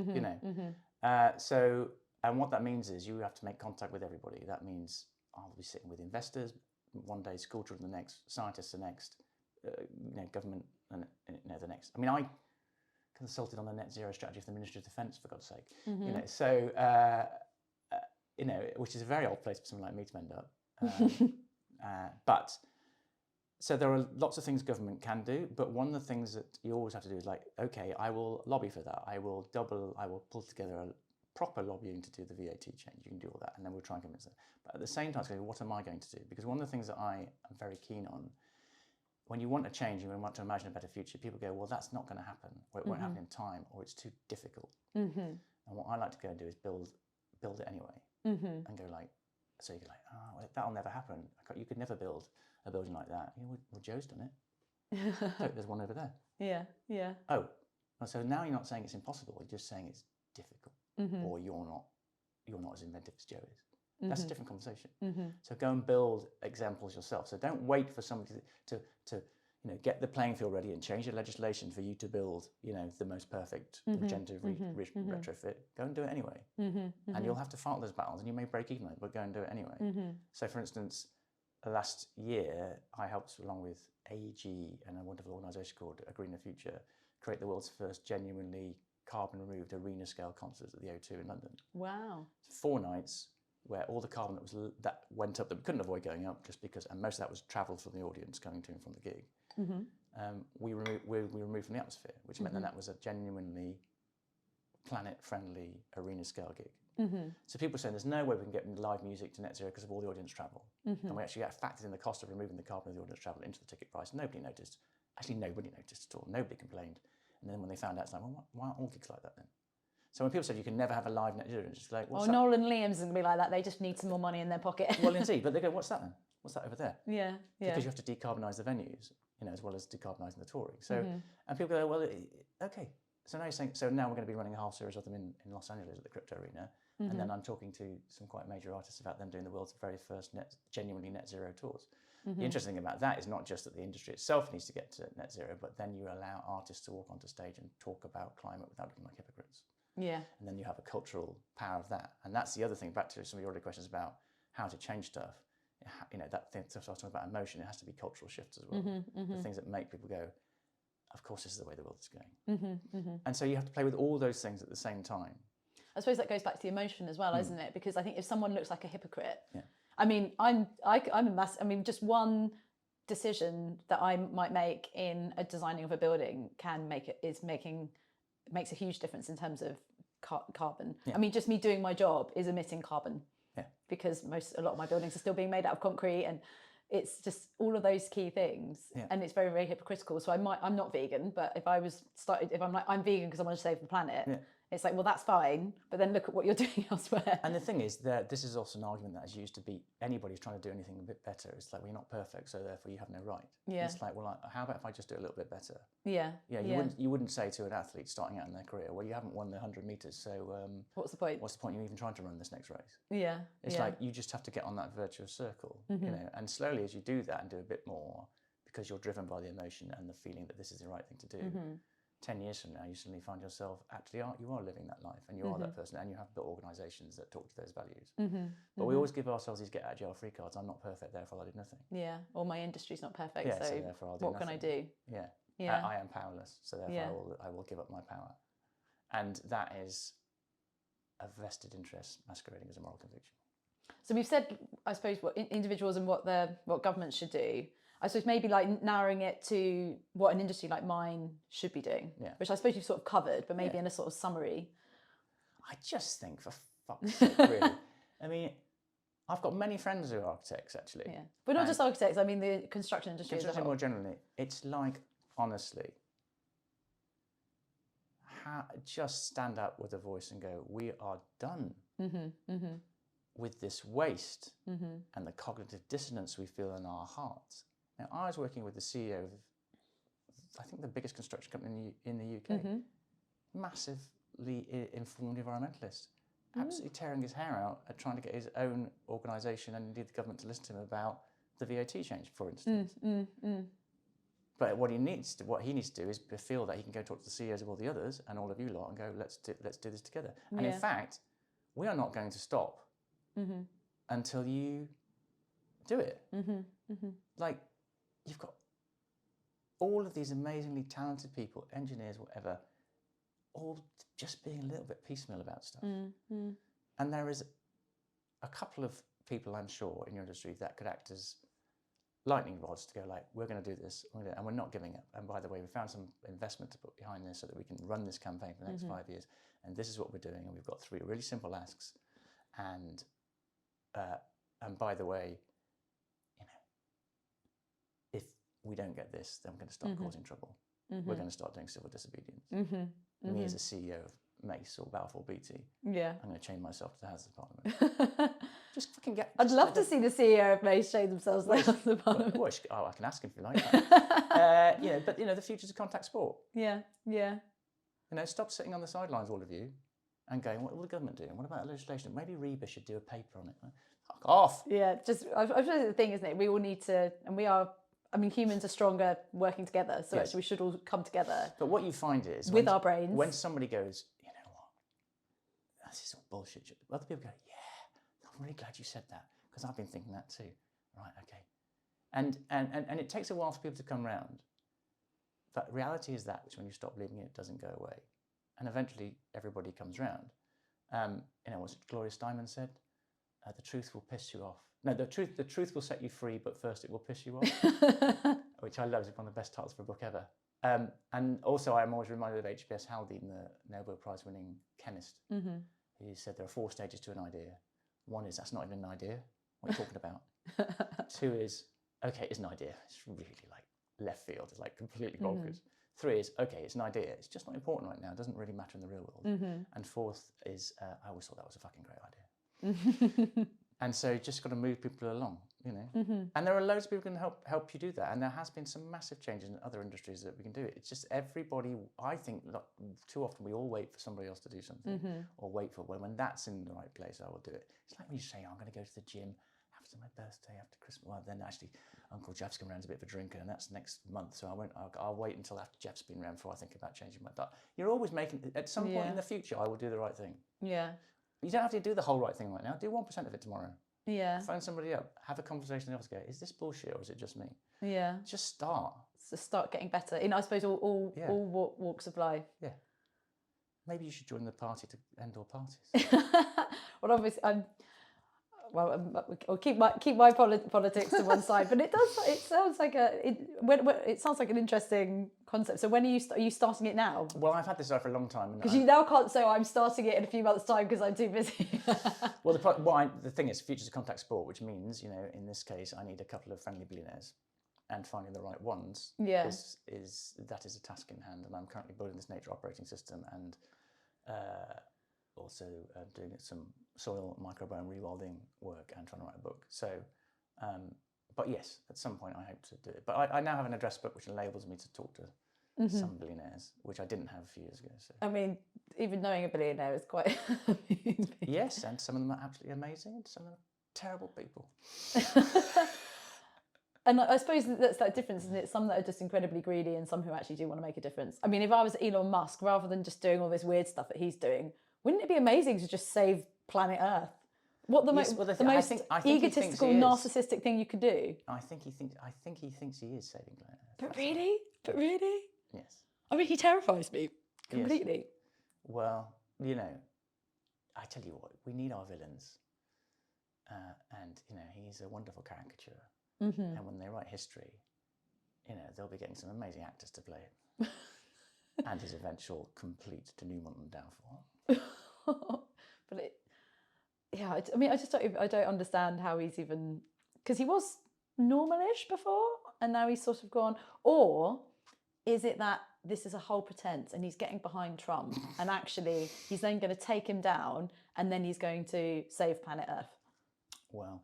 So, and what that means is you have to make contact with everybody. That means I'll be sitting with investors one day, school children the next, scientists the next, government and the next. I mean, I consulted on the net zero strategy for the Ministry of Defence, for God's sake. So which is a very old place for someone like me to end up. But so there are lots of things government can do, but one of the things that you always have to do is like, okay, I will lobby for that. I will pull together a proper lobbying to do the VAT change. You can do all that, and then we'll try and convince them. But at the same time, what am I going to do? Because one of the things that I am very keen on, when you want a change and you want to imagine a better future, people go, well, that's not going to happen, or it won't happen in time, or it's too difficult. And what I like to go and do is build it anyway, and go like, so you're like, oh, well, that'll never happen. You could never build a building like that. Well, Joe's done it. Look, there's one over there. Yeah. Oh, So now you're not saying it's impossible, you're just saying it's difficult, or you're not as inventive as Joe is. That's a different conversation. So go and build examples yourself. So don't wait for somebody to get the playing field ready and change your legislation for you to build, the most perfect regenerative retrofit. Go and do it anyway. And you'll have to fight those battles, and you may break even, but go and do it anyway. So, for instance, last year I helped, along with AG and a wonderful organisation called A Greener Future, create the world's first genuinely carbon-removed arena-scale concert at the O2 in London. Wow! 4 nights. Where all the carbon that went up that we couldn't avoid going up, just because, and most of that was travel from the audience coming to and from the gig. We removed from the atmosphere, which meant that was a genuinely planet-friendly arena scale gig. So people are saying there's no way we can get live music to net zero because of all the audience travel, and we actually factored in the cost of removing the carbon of the audience travel into the ticket price. Nobody noticed. Actually, nobody noticed at all. Nobody complained. And then when they found out, it's like, well, why aren't all gigs like that then? So when people said you can never have a live net zero, it's just like, what's that? Noel and Liam's going to be like that. They just need some more money in their pocket. Well, indeed, but they go, what's that then? What's that over there? Yeah. Because you have to decarbonise the venues, as well as decarbonising the touring. So, and people go, well, okay. So now you're saying, so now we're going to be running a whole series of them in Los Angeles at the Crypto Arena, and then I'm talking to some quite major artists about them doing the world's very first genuinely net zero tours. The interesting thing about that is not just that the industry itself needs to get to net zero, but then you allow artists to walk onto stage and talk about climate without looking like hypocrites. Yeah. And then you have a cultural power of that. And that's the other thing, back to some of your earlier questions about how to change stuff. That thing, stuff I was talking about emotion, it has to be cultural shifts as well. The things that make people go, of course, this is the way the world is going. And so you have to play with all those things at the same time. I suppose that goes back to the emotion as well, isn't it? Because I think if someone looks like a hypocrite, yeah. I mean, just one decision that I might make in a designing of a building makes a huge difference in terms of carbon. Yeah. I mean, just me doing my job is emitting carbon. Yeah. Because a lot of my buildings are still being made out of concrete, and it's just all of those key things. Yeah. And it's very, very hypocritical. So I'm not vegan, but if I'm like, I'm vegan because I want to save the planet, yeah. It's like, well, that's fine, but then look at what you're doing elsewhere. And the thing is that this is also an argument that is used to beat anybody who's trying to do anything a bit better. It's like, well, you're not perfect, so therefore you have no right. Yeah. It's like, well, how about if I just do it a little bit better? Yeah. Yeah. You wouldn't say to an athlete starting out in their career, well, you haven't won the 100 meters, so what's the point? What's the point you even trying to run this next race? Yeah. It's like you just have to get on that virtuous circle, and slowly as you do that and do a bit more, because you're driven by the emotion and the feeling that this is the right thing to do. 10 years from now, you suddenly find yourself you are living that life, and you are that person, and you have built organisations that talk to those values. But we always give ourselves these get out of jail free cards. I'm not perfect, therefore I'll do nothing. Yeah, or my industry's not perfect, so therefore I'll do what nothing. can I do? Yeah. I am powerless, so therefore I will give up my power. And that is a vested interest masquerading as a moral conviction. So we've said, I suppose, what individuals and what governments should do. I suppose maybe like narrowing it to what an industry like mine should be doing, which I suppose you've sort of covered, but maybe in a sort of summary. I just think, for fuck's sake, really. I mean, I've got many friends who are architects, actually. Yeah, but not just architects. I mean, the construction industry as a whole. More generally, it's like, honestly, just stand up with a voice and go, we are done with this waste and the cognitive dissonance we feel in our hearts. Now, I was working with the CEO of, I think, the biggest construction company in the UK, massively informed environmentalist, absolutely tearing his hair out at trying to get his own organisation and indeed the government to listen to him about the VAT change, for instance. But what he needs to do is feel that he can go talk to the CEOs of all the others and all of you lot and go, let's do this together. And in fact, we are not going to stop until you do it. Like, you've got all of these amazingly talented people, engineers, whatever, all just being a little bit piecemeal about stuff. And there is a couple of people, I'm sure, in your industry that could act as lightning rods to go like, we're going to do this, and we're not giving up. And by the way, we found some investment to put behind this so that we can run this campaign for the next 5 years. And this is what we're doing. And we've got 3 really simple asks. And by the way, if we don't get this, then we're going to start causing trouble. We're going to start doing civil disobedience. Me as a CEO of Mace or Balfour Beatty, I'm going to chain myself to the House of Parliament. Just fucking get. I'd love to see the CEO of Mace chain themselves to the House of Parliament. I can ask him if you like that. But the future's a contact sport. Yeah. You know, stop sitting on the sidelines, all of you, and going, what will the government do? And what about legislation? Maybe Reba should do a paper on it. Fuck off. Yeah, I suppose the thing, isn't it? We all need to, and we are, I mean, humans are stronger working together. So actually we should all come together. But what you find is... with our brains. When somebody goes, you know what, this is all bullshit. Other people go, yeah, I'm really glad you said that, because I've been thinking that too. Right, okay. And it takes a while for people to come round. But reality is that, which when you stop believing it, doesn't go away. And eventually everybody comes round. You know, what Gloria Steinem said? The truth will piss you off. No, the truth will set you free, but first it will piss you off. Which I love. It's one of the best titles for a book ever. And also I'm always reminded of H.P.S. Haldane, the Nobel Prize winning chemist. He said there are 4 stages to an idea. 1 is, that's not even an idea. What are you talking about? 2 is, okay, it's an idea. It's really like left field. It's like completely bonkers. 3 is, okay, it's an idea. It's just not important right now. It doesn't really matter in the real world. And 4th is, I always thought that was a fucking great idea. And so you just got to move people along, you know. And there are loads of people who can help you do that. And there has been some massive changes in other industries that we can do it. It's just everybody, I think, too often we all wait for somebody else to do something, or wait for when that's in the right place, I will do it. It's like when you say, I'm going to go to the gym after my birthday, after Christmas. Well, then actually Uncle Jeff's coming around, a bit of a drinker, and that's next month. So I'll wait until after Jeff's been around before I think about changing my diet. You're always making, at some point in the future, I will do the right thing. Yeah. You don't have to do the whole right thing right now. Do 1% of it tomorrow. Yeah. Phone somebody up. Have a conversation with them. Go, is this bullshit or is it just me? Yeah. Just start. So start getting better in, I suppose, all walks of life. Yeah. Maybe you should join the party to end all parties. Well, obviously, I'll keep my politics to one side, but it sounds like it sounds like an interesting concept. So when are you starting it now? Well, I've had this for a long time. Because you now can't say, I'm starting it in a few months' time because I'm too busy. Well, the thing is, future's a contact sport, which means, you know, in this case, I need a couple of friendly billionaires, and finding the right ones is a task in hand. And I'm currently building this nature operating system, and also doing some soil microbiome rewilding work and trying to write a book. So, but yes, at some point I hope to do it. But I now have an address book which enables me to talk to some billionaires, which I didn't have a few years ago. So. I mean, even knowing a billionaire is quite amazing. Yes, and some of them are absolutely amazing, and some of them are terrible people. And I suppose that's that difference, isn't it? Some that are just incredibly greedy and some who actually do want to make a difference. I mean, if I was Elon Musk, rather than just doing all this weird stuff that he's doing, wouldn't it be amazing to just save planet Earth? What the most egotistical, narcissistic thing you could do? I think he thinks he is saving planet Earth. But really? But really? Yes. I mean, he terrifies me completely. Yes. Well, you know, I tell you what, we need our villains. And, you know, he's a wonderful caricature. And when they write history, you know, they'll be getting some amazing actors to play it. And his eventual complete denouement and downfall. But I mean, I don't understand how he's even, because he was normalish before and now he's sort of gone, or is it that this is a whole pretense and he's getting behind Trump and actually he's then going to take him down and then he's going to save planet Earth? Well,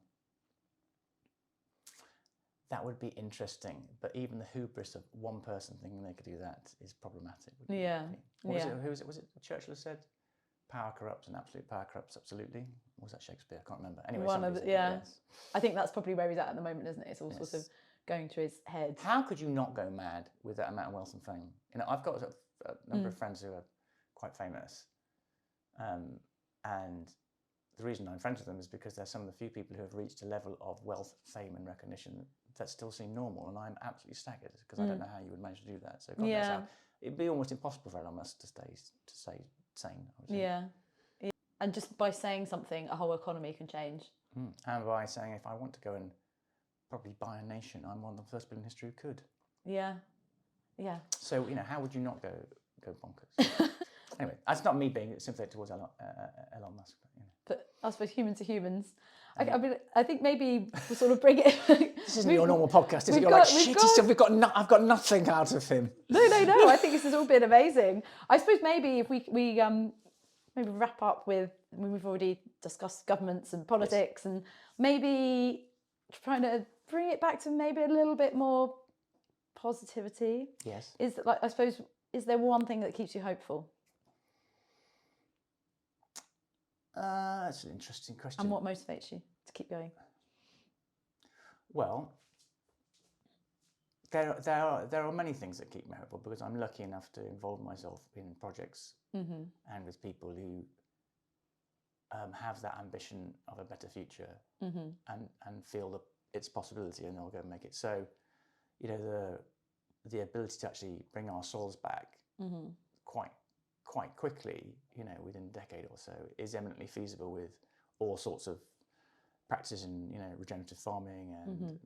that would be interesting, but even the hubris of one person thinking they could do that is problematic. Yeah. Who was it? Was it Churchill who said, "Power corrupts and absolute power corrupts absolutely"? Or was that Shakespeare? I can't remember. Anyway, yes. I think that's probably where he's at the moment, isn't it? It's all sort of going through his head. How could you not go mad with that amount of wealth and fame? You know, I've got a number of friends who are quite famous, and the reason I'm friends with them is because they're some of the few people who have reached a level of wealth, fame, and recognition that still seem normal, and I'm absolutely staggered because I don't know how you would manage to do that. So it'd be almost impossible for Elon Musk to stay sane. Yeah, and just by saying something, a whole economy can change. And by saying, if I want to go and probably buy a nation, I'm one of the first people in history who could. Yeah. So, you know, how would you not go bonkers? Anyway, that's not me being sympathetic towards Elon Musk. But, you know. But I suppose humans are humans. I mean, I think maybe we'll sort of bring it. This isn't your normal podcast, is it? You're like, shitty stuff. I've got nothing out of him. No. I think this has all been amazing. I suppose maybe if we maybe wrap up with, I mean, we've already discussed governments and politics, and maybe trying to bring it back to maybe a little bit more positivity. Yes. Is that, like, I suppose, is there one thing that keeps you hopeful? That's an interesting question. And what motivates you to keep going? Well, there are many things that keep me hopeful, because I'm lucky enough to involve myself in projects and with people who have that ambition of a better future and feel its possibility, and they'll go and make it. So, you know, the ability to actually bring our souls back quite quickly, you know, within a decade or so, is eminently feasible with all sorts of practices in, you know, regenerative farming and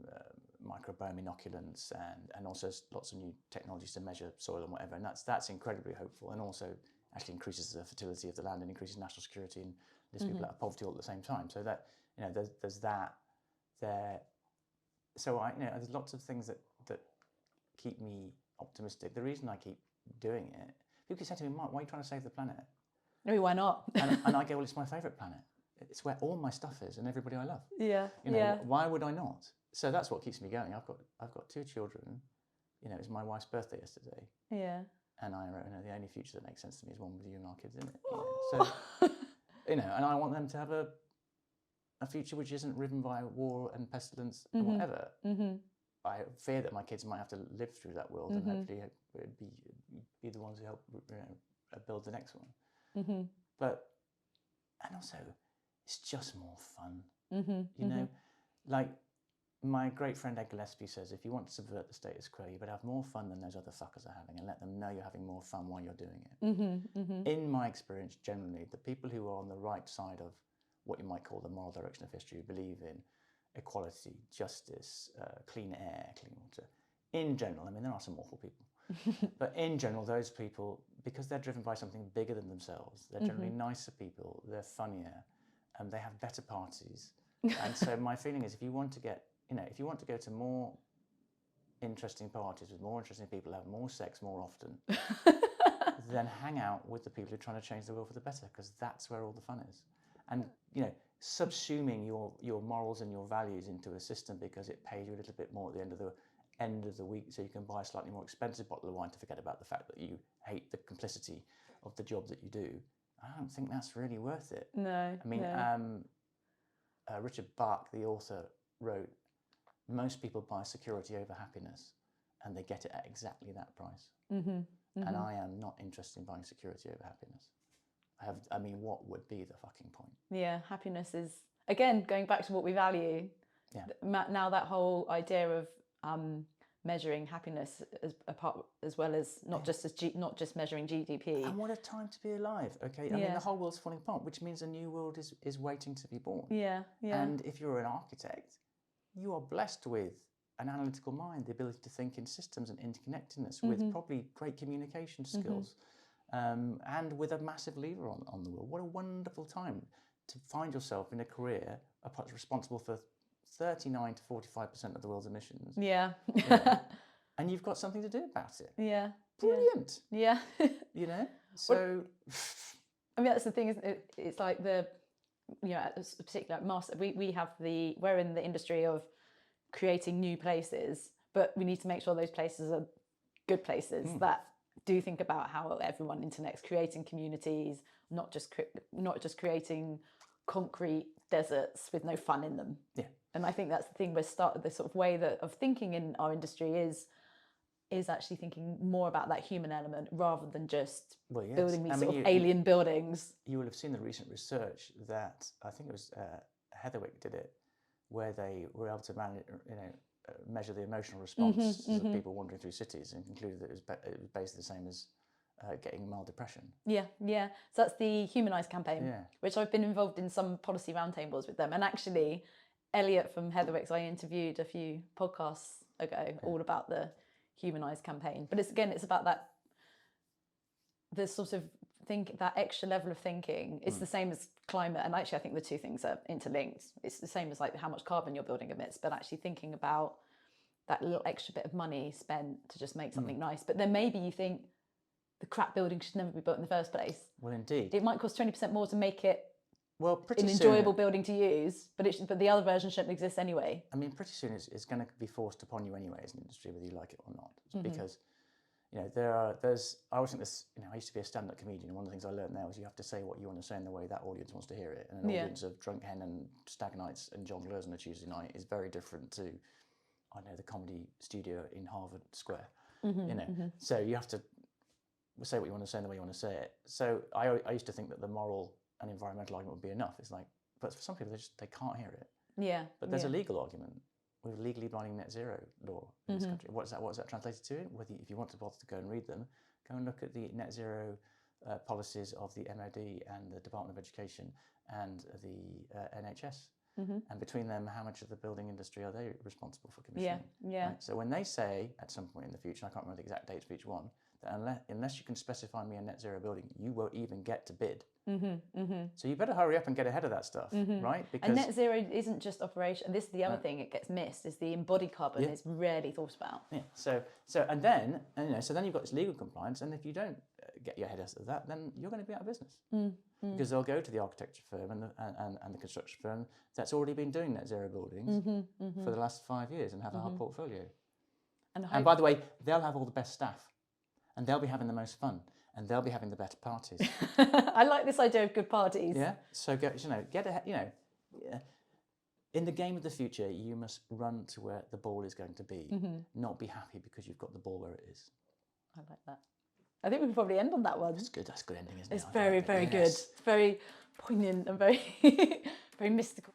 microbiome inoculants, and also lots of new technologies to measure soil and whatever. And that's incredibly hopeful, and also actually increases the fertility of the land and increases national security and lifts people out of poverty all at the same time. So that, you know, there's that there. So there's lots of things that keep me optimistic. The reason I keep doing it, people say to me, Mark, why are you trying to save the planet? No, why not? and I go, well, it's my favourite planet. It's where all my stuff is and everybody I love. Yeah. You know, why would I not? So that's what keeps me going. I've got 2 children. You know, it was my wife's birthday yesterday. Yeah. And I wrote, you know, the only future that makes sense to me is one with you and our kids in it. You know? So, you know, and I want them to have a future which isn't riven by war and pestilence and whatever. I fear that my kids might have to live through that world, and hopefully be the ones who help, you know, build the next one. But, and also, it's just more fun. You know, like my great friend Ed Gillespie says, if you want to subvert the status quo, you better have more fun than those other fuckers are having, and let them know you're having more fun while you're doing it. In my experience, generally, the people who are on the right side of what you might call the moral direction of history, who believe in equality, justice, clean air, clean water, in general, I mean, there are some awful people, but in general, those people, because they're driven by something bigger than themselves, they're generally nicer people, they're funnier, and they have better parties. And so my feeling is, if you want to go to more interesting parties with more interesting people, have more sex more often, then hang out with the people who are trying to change the world for the better, because that's where all the fun is. And, you know, subsuming your morals and your values into a system because it pays you a little bit more at the end of the week, so you can buy a slightly more expensive bottle of wine to forget about the fact that you hate the complicity of the job that you do, I don't think that's really worth it. No. I mean, Richard Bach, the author, wrote, most people buy security over happiness, and they get it at exactly that price. And I am not interested in buying security over happiness. I mean, what would be the fucking point? Yeah, happiness is, again, going back to what we value. Yeah. Now that whole idea of measuring happiness as well as not just measuring GDP. And what a time to be alive, okay? I mean, the whole world's falling apart, which means a new world is waiting to be born. Yeah. And if you're an architect, you are blessed with an analytical mind, the ability to think in systems and interconnectedness, with probably great communication skills. And with a massive lever on the world. What a wonderful time to find yourself in a career responsible for 39 to 45% of the world's emissions. Yeah. You know, and you've got something to do about it. Yeah. Brilliant. Yeah. You know? So... I mean, that's the thing, isn't it? It's like particularly like master, we're in the industry of creating new places, but we need to make sure those places are good places that do think about how everyone interconnects, creating communities, not just creating concrete deserts with no fun in them. Yeah. And I think that's the thing. The sort of way of thinking in our industry is actually thinking more about that human element rather than just building these alien buildings. You will have seen the recent research that, I think it was Heatherwick did it, where they were able to measure the emotional response of people wandering through cities, and concluded that it was basically the same as getting mild depression. Yeah. So that's the Humanise campaign, which I've been involved in some policy roundtables with them. And actually, Elliot from Heatherwick's, I interviewed a few podcasts ago all about the Humanise campaign. But it's about that, the sort of that extra level of thinking. It's the same as climate, and actually I think the two things are interlinked. It's the same as like how much carbon your building emits, but actually thinking about that little extra bit of money spent to just make something nice. But then maybe you think the crap building should never be built in the first place. Well, indeed. It might cost 20% more to make it an enjoyable building to use, but the other version shouldn't exist anyway. I mean, pretty soon it's going to be forced upon you anyway as an industry, whether you like it or not, because I always think this, I used to be a stand-up comedian, and one of the things I learned there was you have to say what you want to say in the way that audience wants to hear it. And an audience of drunk hen and stag nights and jongleurs on a Tuesday night is very different to, the comedy studio in Harvard Square. So you have to say what you want to say in the way you want to say it. So I used to think that the moral and environmental argument would be enough. It's like, but for some people, they can't hear it. Yeah. But there's a legal argument with legally binding net zero law in this country. What is that translated to? If you want to bother to go and read them, go and look at the net zero policies of the MOD and the Department of Education and the NHS. And between them, how much of the building industry are they responsible for commissioning? Yeah. Right? So when they say at some point in the future, I can't remember the exact dates for each one, that unless you can specify me a net zero building, you won't even get to bid. So you better hurry up and get ahead of that stuff, right? Because and net zero isn't just operation. And this is the other thing it gets missed is the embodied carbon is rarely thought about. Yeah. So then you've got this legal compliance, and if you don't get your head out of that, then you're going to be out of business because they'll go to the architecture firm and the construction firm that's already been doing net zero buildings for the last 5 years and have a whole portfolio. And by the way, they'll have all the best staff, and they'll be having the most fun. And they'll be having the better parties. I like this idea of good parties. Yeah. So get ahead. In the game of the future, you must run to where the ball is going to be, not be happy because you've got the ball where it is. I like that. I think we can probably end on that one. That's good. That's a good ending, isn't it? It's very, very good. It's very poignant and very, very mystical.